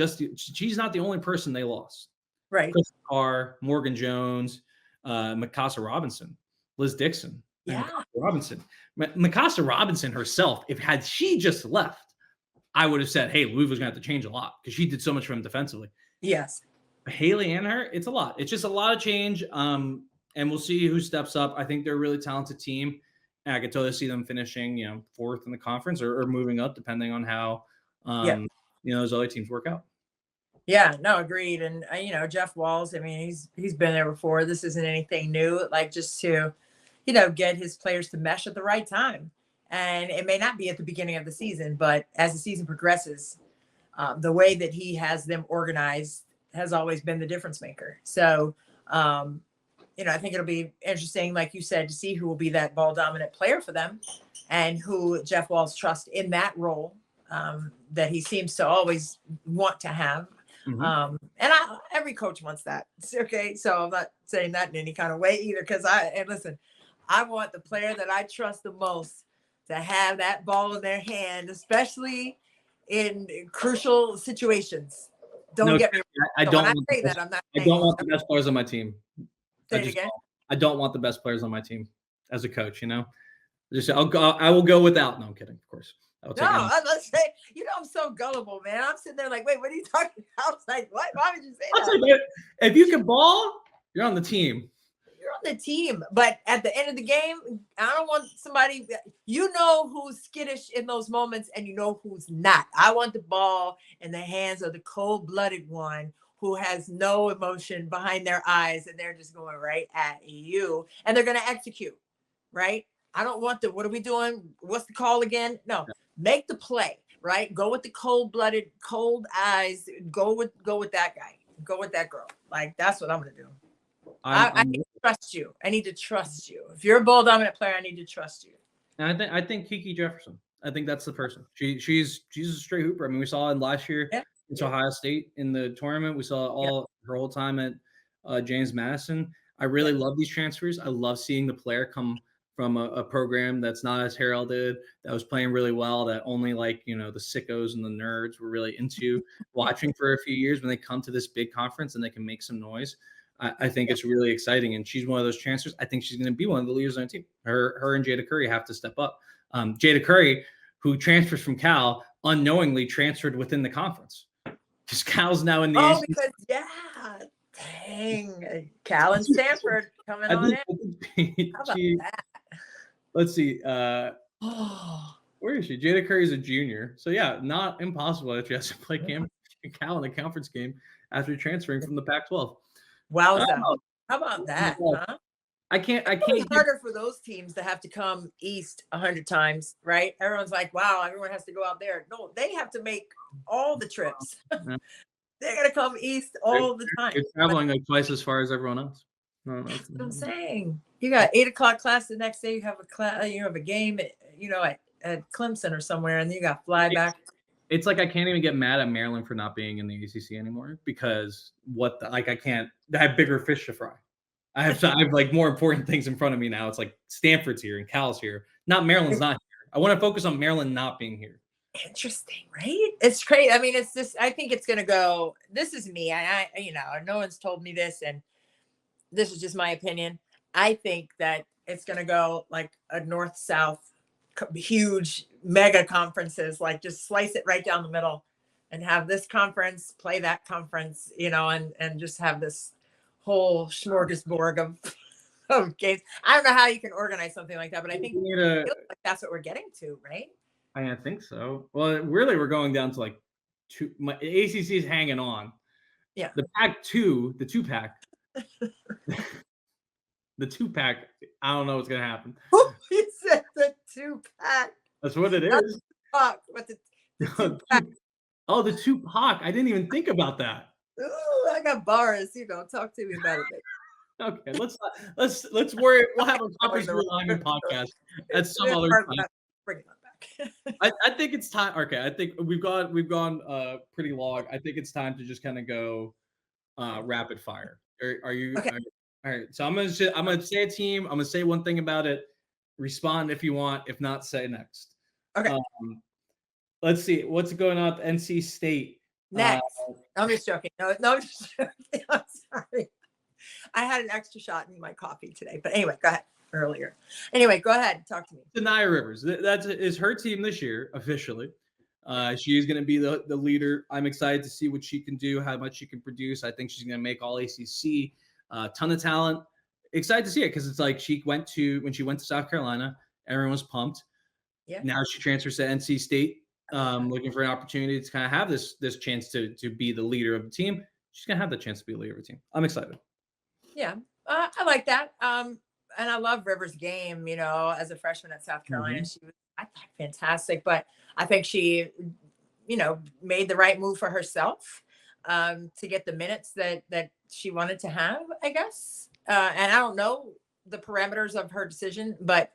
not the only person they lost. Right. Chris Carr, Morgan Jones, Mikasa Robinson, Liz Dixon. Yeah. Mikasa Robinson herself, had she just left, I would have said, hey, Louisville's going to have to change a lot, because she did so much for them defensively. Yes. Haley and her, it's a lot. It's just a lot of change. And we'll see who steps up. I think they're a really talented team. And I could totally see them finishing, 4th in the conference or moving up, depending on how, those other teams work out. Yeah, no, agreed. And, Jeff Walls, I mean, he's been there before. This isn't anything new, just to, get his players to mesh at the right time. And it may not be at the beginning of the season, but as the season progresses, the way that he has them organized has always been the difference maker. So, I think it'll be interesting, like you said, to see who will be that ball dominant player for them, and who Jeff Walls trusts in that role that he seems to always want to have. And every coach wants that. Okay. So I'm not saying that in any kind of way either, because I want the player that I trust the most to have that ball in their hand, especially in crucial situations. Don't get me wrong. I don't want the best players on my team. Say it again. I don't want the best players on my team as a coach, Just I will go without. No, I'm kidding. Of course. No, let's say, I'm so gullible, man. I'm sitting there like, wait, what are you talking about? I was like, what? Why would you say that? If you can ball, you're on the team. You're on the team. But at the end of the game, I don't want somebody, who's skittish in those moments and who's not. I want the ball in the hands of the cold-blooded one who has no emotion behind their eyes and they're just going right at you and they're going to execute, right? I don't want what are we doing? What's the call again? No. Make the play, right? Go with the cold-blooded, cold eyes. Go with that guy. Go with that girl. Like, that's what I'm going to do. I need to trust you. I need to trust you. If you're a ball dominant player, I need to trust you. And I think Kiki Jefferson. I think that's the person. She's a straight hooper. I mean, we saw it last year against Ohio State in the tournament. We saw her whole time at James Madison. I really love these transfers. I love seeing the player come from a program that's not as heralded, that was playing really well, that only the sickos and the nerds were really into watching for a few years. When they come to this big conference and they can make some noise, I think it's really exciting. And she's one of those transfers. I think she's going to be one of the leaders on the team. Her and Jada Curry have to step up. Jada Curry, who transfers from Cal, unknowingly transferred within the conference. Because Cal's now in the ACC. Because dang, Cal and Stanford coming on in. How about that? Let's see. Where is she? Jada Curry's a junior. So, not impossible that she has to play Cal in a conference game after transferring from the Pac-12. Wow. How about that? Huh? I can't. It's harder for those teams to have to come east 100 times, right? Everyone's like, wow, everyone has to go out there. No, they have to make all the trips. They're going to come east all the time. You're traveling like twice as far as everyone else. That's what I'm saying. You got 8:00 class the next day. You have a class. You have a game. At Clemson or somewhere, and then you got fly back. It's like I can't even get mad at Maryland for not being in the ACC anymore because I can't. I have bigger fish to fry. I have like more important things in front of me now. It's like Stanford's here and Cal's here. Maryland's not here. I want to focus on Maryland not being here. Interesting, right? It's crazy. I mean, it's just. I think it's gonna go. This is me. I no one's told me this, and this is just my opinion. I think that it's going to go like a north-south, huge mega conferences, like just slice it right down the middle and have this conference play that conference, and just have this whole smorgasbord of games. I don't know how you can organize something like that, but I think like that's what we're getting to, right? I think so. Well, really, we're going down to like two. My ACC is hanging on. Yeah. The Pac-2, the two-pack. The two-pack, I don't know what's going to happen. He said the two-pack. That's what it is. The two-pack. Oh, the two-pack. I didn't even think about that. Ooh, I got bars. Talk to me about it. Okay, let's worry. We'll have a conference realignment podcast at some other time. Bring it back. I think it's time. Okay, I think we've gone pretty long. I think it's time to just kind of go rapid fire. Are you? Okay. All right, so I'm gonna say a team. I'm gonna say one thing about it. Respond if you want. If not, say next. Okay. Let's see what's going on at NC State. Next. I'm just joking. No, I'm just joking. I'm sorry. I had an extra shot in my coffee today, but anyway, go ahead. Earlier. Anyway, go ahead. Talk to me. Denaya Rivers. That is her team this year officially. She is going to be the leader. I'm excited to see what she can do, how much she can produce. I think she's going to make all ACC. Ton of talent. Excited to see it because it's like when she went to South Carolina, everyone was pumped. Yeah. Now she transfers to NC State, looking for an opportunity to kind of have this chance to be the leader of the team. She's gonna have the chance to be the leader of the team. I'm excited. Yeah, I like that. And I love Rivers' game. As a freshman at South Carolina, she was, I thought, fantastic. But I think she, made the right move for herself to get the minutes that she wanted to have, I guess. And I don't know the parameters of her decision, but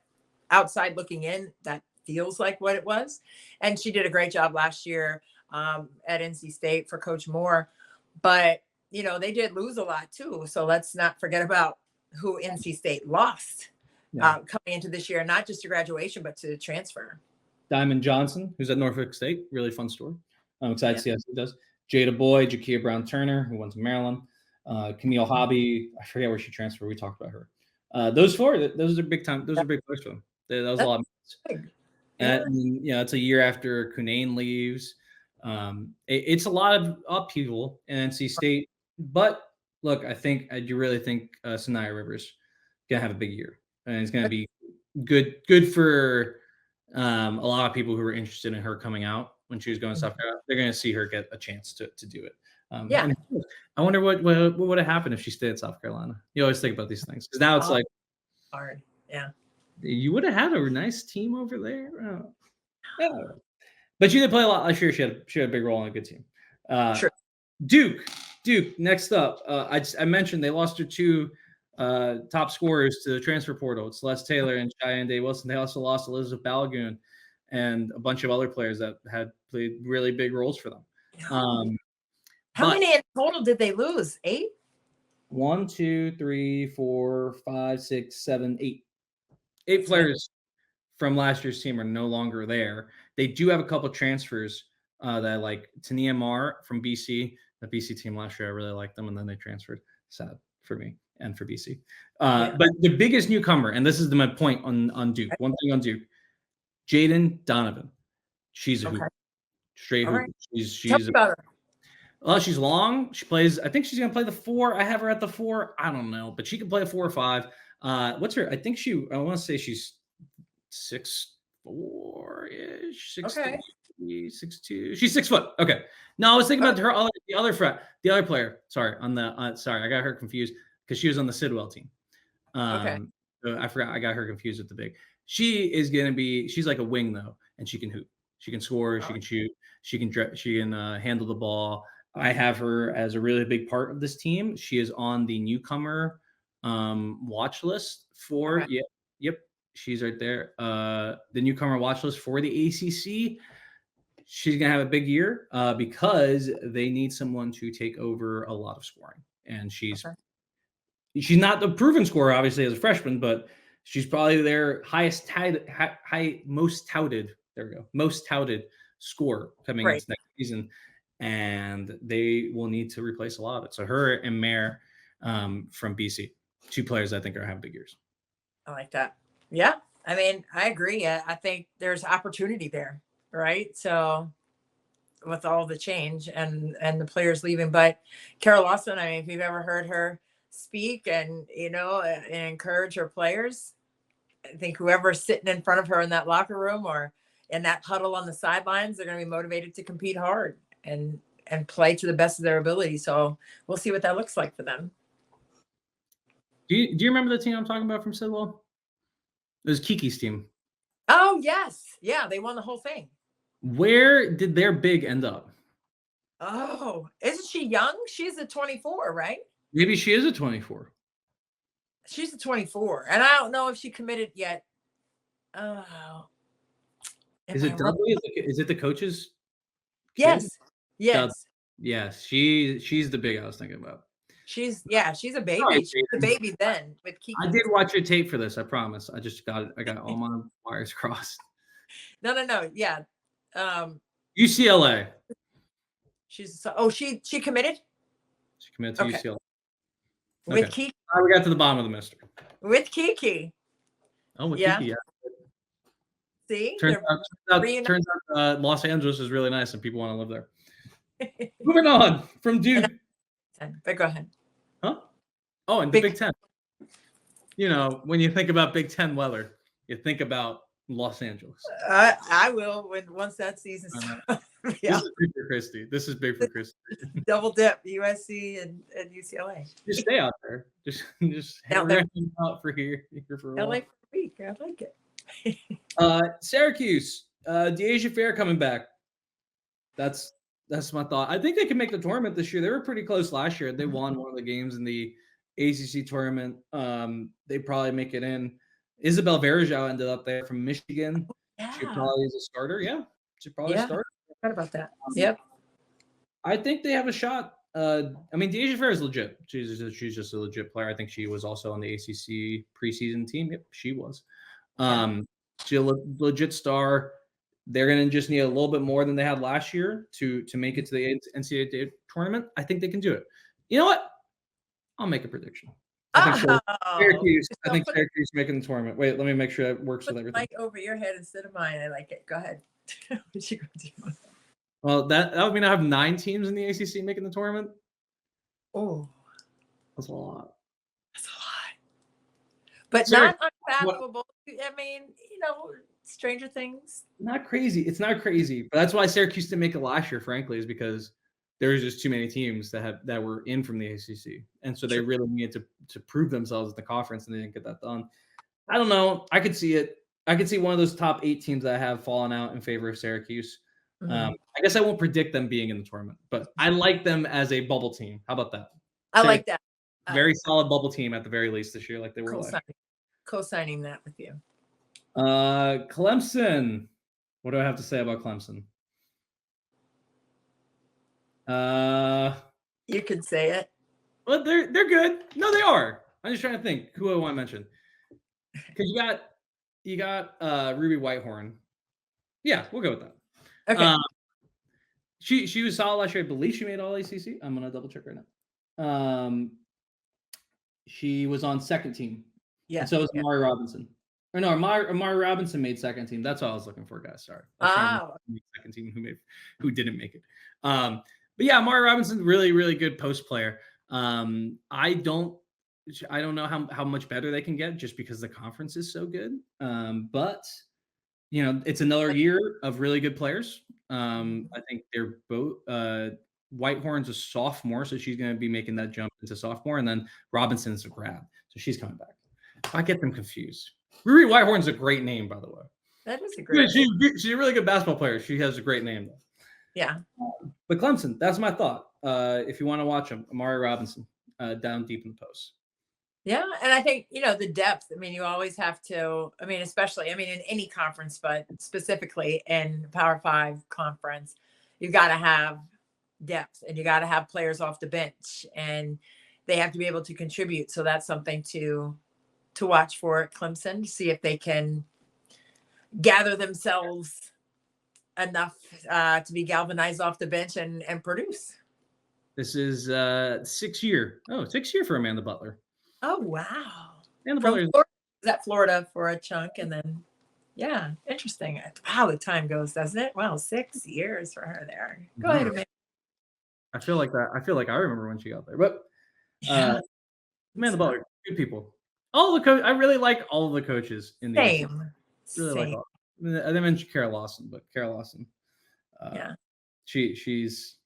outside looking in, that feels like what it was. And she did a great job last year at NC State for Coach Amoore. But, they did lose a lot too. So let's not forget about who NC State lost coming into this year, not just to graduation, but to transfer. Diamond Johnson, who's at Norfolk State, really fun story. I'm excited to see how she does. Jada Boyd, Jakia Brown-Turner, who went to Maryland. Camille Hobby, I forget where she transferred. We talked about her. Those four, those are big time. Those are big players for them. That was a lot of minutes. Yeah. And it's a year after Kunane leaves. It's a lot of upheaval in NC State. But look, I do really think Sanaya Rivers gonna have a big year, and it's gonna be good for a lot of people who were interested in her coming out when she was going to South Carolina. They're gonna see her get a chance to do it. Yeah. And I wonder what would have happened if she stayed at South Carolina. You always think about these things because now it's like hard. Yeah. you would have had a nice team over there. Yeah. But she did play a lot last year. She had a big role on a good team. Sure. Duke. Next up, I mentioned they lost their two top scorers to the transfer portal. It's Les Taylor and Cheyenne Day Wilson. They also lost Elizabeth Balagoon and a bunch of other players that had played really big roles for them. How many in total did they lose? 8? 1, 2, 3, 4, 5, 6, 7, 8. 8 players from last year's team are no longer there. They do have a couple of transfers that I like. Tania Marr from BC, the BC team last year. I really liked them, and then they transferred. Sad for me and for BC. But the biggest newcomer, and this is my point on Duke. One thing on Duke, Jaden Donovan. She's a hooper. Straight hooper. She's Tell me about her. Well, she's long. She plays. I think she's gonna play the 4. I have her at the 4. I don't know, but she can play a 4 or 5. What's her? I think I want to say she's 6'4" ish. 6'2". She's 6 foot. Okay. No, I was thinking about the other player. Sorry, sorry, I got her confused because she was on the Sidwell team. So I forgot. I got her confused with the big. She's like a wing though, and she can hoop. She can score. She can shoot. She can handle the ball. I have her as a really big part of this team. She is on the newcomer watch list for yep. She's right there. The newcomer watch list for the ACC. She's gonna have a big year because they need someone to take over a lot of scoring, and she's not the proven scorer, obviously, as a freshman, but she's probably their most touted scorer coming into next season, and they will need to replace a lot of it. So her and Mare from BC, 2 players I think are having big years. I like that. Yeah, I mean, I agree. I think there's opportunity there, right? So with all the change and the players leaving, but Carol Lawson, I mean, if you've ever heard her speak and and encourage her players, I think whoever's sitting in front of her in that locker room or in that huddle on the sidelines, they're going to be motivated to compete hard and play to the best of their ability. So we'll see what that looks like for them. Do you remember the team I'm talking about from Sidwell? It was Kiki's team. Oh, yes. Yeah, they won the whole thing. Where did their big end up? Oh, isn't she young? She's a 24, right? Maybe she is a 24. She's a 24. And I don't know if she committed yet. Oh. Is it Dudley? Is it the coach's kid? Yes. Yes. Yes. She's the big I was thinking about. She's a baby. Sorry, she's a baby then with Kiki. I did watch your tape for this, I promise. I just got it. I got all my wires crossed. No. Yeah. UCLA. She committed? She committed to UCLA. With Kiki. We got to the bottom of the mystery. With Kiki. Oh, with Kiki, yeah. See? Turns out Los Angeles is really nice and people want to live there. Moving on from Duke. But go ahead. Huh? Oh, and the Big Ten. When you think about Big Ten weather, you think about Los Angeles. I will once that season starts. Yeah. This is big for Christy. This is big for Christy. Double dip, USC and UCLA. Just stay out there. Just hang out for here for a while. LA for a week. I like it. Syracuse, Deja Fair coming back. That's my thought. I think they can make the tournament this year. They were pretty close last year. They won one of the games in the ACC tournament. They probably make it in. Isabel Verajao ended up there from Michigan. Yeah. She probably is a starter. Yeah, she probably started. I forgot about that. Yep. I think they have a shot. Deja Fair is legit. She's just a legit player. I think she was also on the ACC preseason team. Yep, she was. She's a legit star. They're going to just need a little bit more than they had last year to make it to the NCAA tournament. I think they can do it. You know what? I'll make a prediction. I think Oh, Syracuse. I so think put Syracuse making the tournament. Wait, let me make sure that works the with everything. mic over your head instead of mine. I like it. Go ahead. What you gonna do? Well, that would mean I have 9 teams in the ACC making the tournament. Oh, That's a lot. that's a lot. But Syracuse, not unfathomable. I mean, Stranger Things. not crazy. It's not crazy, but that's why Syracuse didn't make it last year. Frankly, is because there's just too many teams that were in from the ACC, and so they really needed to prove themselves in the conference, and they didn't get that done. I don't know. I could see it. I could see one of those top 8 teams that have fallen out in favor of Syracuse. I guess I won't predict them being in the tournament, but I like them as a bubble team. How about that? I like that. Very solid bubble team at the very least this year, like they were last year. Co-signing that with you. Clemson. What do I have to say about Clemson? You could say it. Well, they're good. No, they are. I'm just trying to think who I want to mention. Because you got Ruby Whitehorn. Yeah, we'll go with that. Okay. She was solid last year. I believe she made all ACC. I'm gonna double check right now. She was on second team. Yeah. And so was Amari Robinson. Or no, Amari Robinson made second team. That's what I was looking for, guys. Sorry. Second team who didn't make it. But yeah, Amari Robinson, really, really good post player. I don't know how much better they can get just because the conference is so good. But it's another year of really good players. I think they're both Whitehorn's a sophomore, so she's going to be making that jump into sophomore, and then Robinson's a grad, so she's coming back. I get them confused. Ruby Whitehorn's a great name, by the way. That is a great name. She's a really good basketball player. She has a great name, though. Yeah. But Clemson, that's my thought. If you want to watch them, Amari Robinson down deep in the post. Yeah, and I think, the depth. I mean, you always have to, especially, in any conference, but specifically in Power 5 conference, you got to have depth and you got to have players off the bench and they have to be able to contribute. So that's something to watch for at Clemson, to see if they can gather themselves enough to be galvanized off the bench and produce. This is 6th year. Oh, 6th year for Amanda Butler. Oh, wow. Amanda Butler is at Florida for a chunk, and then, yeah, interesting. How the time goes, doesn't it? Wow, 6 years for her there. Go ahead, Amanda. I feel like I remember when she got there, but Amanda Butler, good people. All the coach, I really like all of the coaches in the Same. Really like all. I didn't mention Kara Lawson, but Kara Lawson, yeah, she's.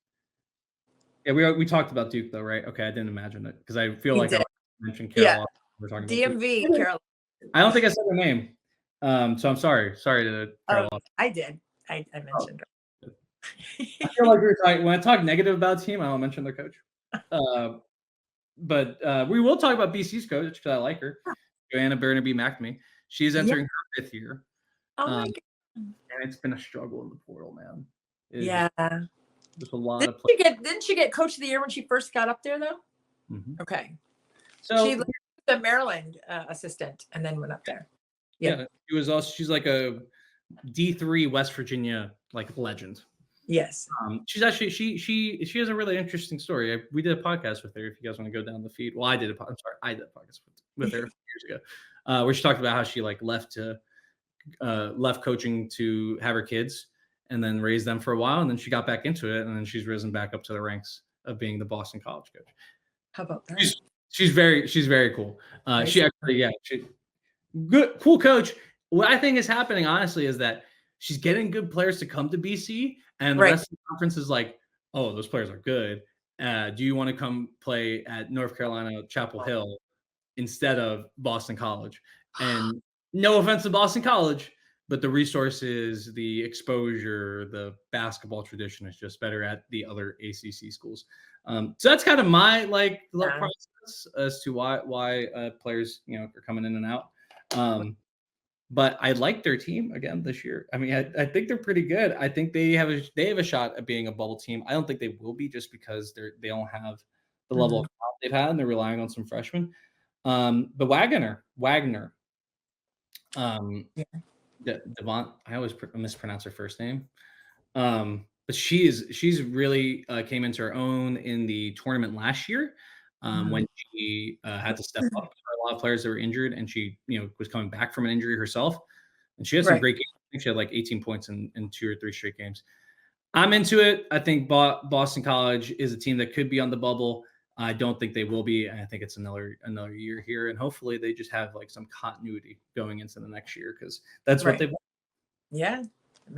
Yeah, we talked about Duke though, right? Okay, I didn't imagine it because I feel like I mentioned Kara Lawson. We're talking DMV about Kara. I don't think I said her name, so I'm sorry. Sorry to Kara Lawson. I did. I mentioned her. I feel like we were talking when I talk negative about a team, I don't mention their coach. But we will talk about BC's coach because I like her, Joanna Burnaby McNamee. She's entering her 5th year. Oh my God. And it's been a struggle in the portal, man. Yeah. There's a lot of players. Didn't she get coach of the year when she first got up there though? Mm-hmm. Okay. So she was a Maryland assistant and then went up there. Yeah. She's like a D3 West Virginia legend. Yes. She's actually she has a really interesting story. We did a podcast with her. If you guys want to go down the feed, well, I did a podcast with her a few years ago, where she talked about how she left coaching to have her kids and then raise them for a while, and then she got back into it, and then she's risen back up to the ranks of being the Boston College coach. How about that? She's very cool. She good, cool coach. What I think is happening, honestly, is that she's getting good players to come to BC, and the rest of the conference is like, oh, those players are good. Do you want to come play at North Carolina Chapel Hill instead of Boston College? And no offense to Boston College, but the resources, the exposure, the basketball tradition is just better at the other ACC schools. So that's kind of my process as to why players are coming in and out. But I like their team again this year. I mean, I think they're pretty good. I think they have a shot at being a bubble team. I don't think they will be just because they don't have the level of talent they've had and they're relying on some freshmen. But Wagner. Devon, I always mispronounce her first name. But she's really came into her own in the tournament last year. when she had to step up. There were a lot of players that were injured, and she, was coming back from an injury herself. And she had some Right. great games. I think she had like 18 points in 2 or 3 straight games. I'm into it. I think Boston College is a team that could be on the bubble. I don't think they will be. And I think it's another year here. And hopefully they just have like some continuity going into the next year, because that's what they want. Yeah. It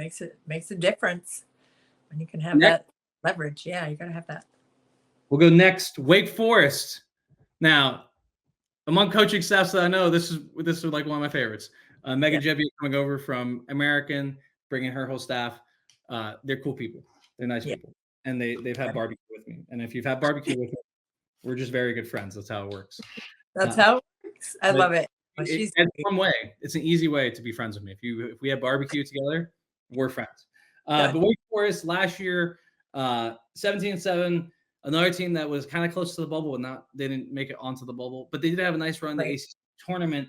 makes a difference when you can have that leverage. Yeah, you got to have that. We'll go next. Wake Forest. Now, among coaching staffs that I know, this is like one of my favorites. Megan Jebbia coming over from American, bringing her whole staff. They're cool people. They're nice people. And they've had barbecue with me. And if you've had barbecue with me, we're just very good friends. That's how it works. That's how it works. I love it. It's one way. It's an easy way to be friends with me. If we have barbecue together, we're friends. But Wake Forest last year, 17-7, another team that was kind of close to the bubble, and they didn't make it onto the bubble, but they did have a nice run in the ACC tournament.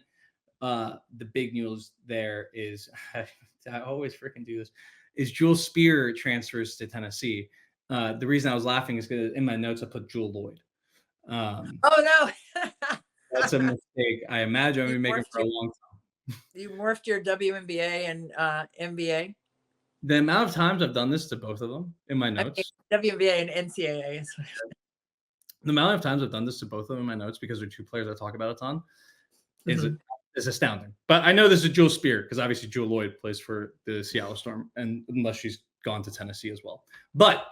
The big news there is, I always freaking do this, is Jewel Spear transfers to Tennessee. The reason I was laughing is because in my notes I put Jewel Lloyd. Oh no. That's a mistake. I imagine I've been making for a long time. You morphed your WNBA and NBA. The amount of times I've done this to both of them in my notes. WNBA and NCAA. The amount of times I've done this to both of them in my notes, because they're two players I talk about a ton, is astounding. But I know this is Jewel Spear, because obviously Jewel Lloyd plays for the Seattle Storm, and unless she's gone to Tennessee as well. But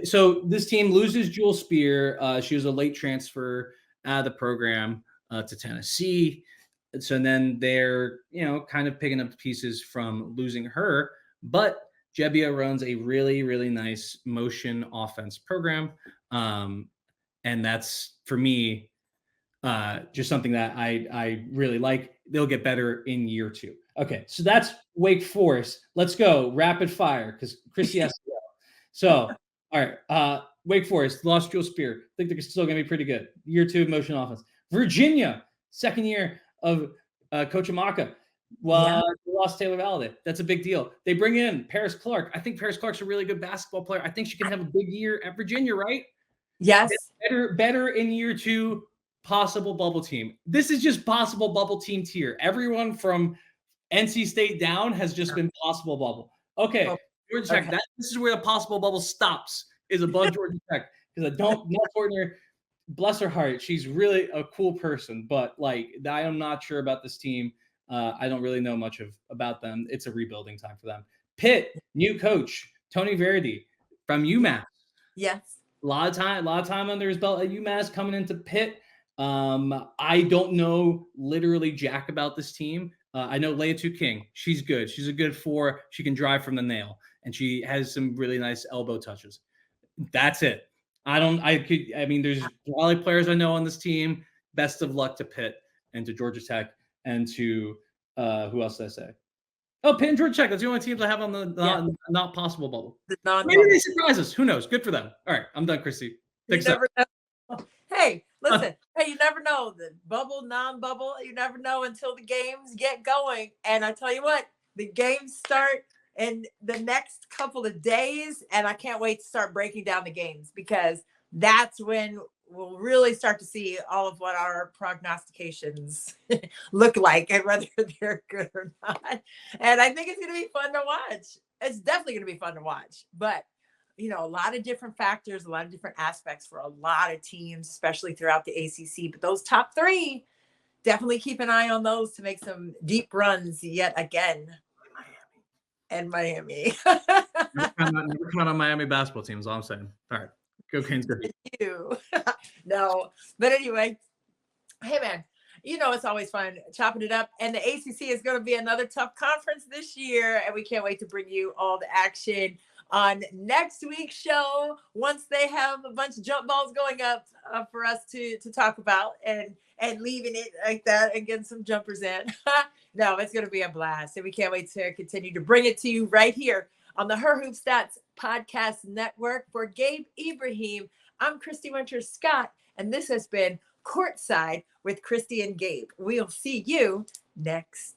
so this team loses Jewel Spear. She was a late transfer out of the program to Tennessee. So then they're, kind of picking up the pieces from losing her. But Jebbia runs a really, really nice motion offense program. And that's, for me, just something that I really like. They'll get better in year 2. Okay, so that's Wake Forest. Let's go rapid fire, because Christy has to go. So, all right, Wake Forest lost Jewel Spear. I think they're still going to be pretty good. Year 2 motion offense. Virginia, second year of Coach Amaka. Well, they lost Taylor Valladay. That's a big deal. They bring in Paris Clark. I think Paris Clark's a really good basketball player. I think she can have a big year at Virginia, right? Yes. Better in year 2, possible bubble team. This is just possible bubble team tier. Everyone from NC State down has just been possible bubble. Okay, Georgia Tech. This is where the possible bubble stops, is above Georgia Tech, because I don't know Fortner. Bless her heart, she's really a cool person, but like, I am not sure about this team. I don't really know much about them. It's a rebuilding time for them. Pitt, new coach Tony Verdi from UMass. Yes, a lot of time under his belt at UMass, coming into Pitt. I don't know literally jack about this team. I know Leatu King. She's good. She's a good 4. She can drive from the nail, and she has some really nice elbow touches. That's it. There's probably players I know on this team. Best of luck to Pitt and to Georgia Tech and to who else did I say? Oh, Pitt and Georgia Tech. That's the only teams I have on the not possible bubble. Maybe they surprise us. Who knows? Good for them. All right, I'm done, Christy. Hey, listen. Hey, you never know. The bubble, non-bubble, you never know until the games get going. And I tell you what, the games start in the next couple of days, and I can't wait to start breaking down the games, because that's when we'll really start to see all of what our prognostications look like, and whether they're good or not. And I think it's going to be fun to watch. It's definitely going to be fun to watch, but a lot of different factors, a lot of different aspects for a lot of teams, especially throughout the ACC. But those top 3, definitely keep an eye on those to make some deep runs yet again. Miami. Never count on Miami basketball teams. All I'm saying. All right, go Canes. No, but anyway, hey man, it's always fun chopping it up. And the ACC is going to be another tough conference this year, and we can't wait to bring you all the action on next week's show, once they have a bunch of jump balls going up for us to talk about, and leaving it like that and getting some jumpers in. No, it's going to be a blast. And we can't wait to continue to bring it to you right here on the Her Hoop Stats Podcast Network. For Gabe, Ibrahim, I'm Christy Winters-Scott, and this has been Courtside with Christy and Gabe. We'll see you next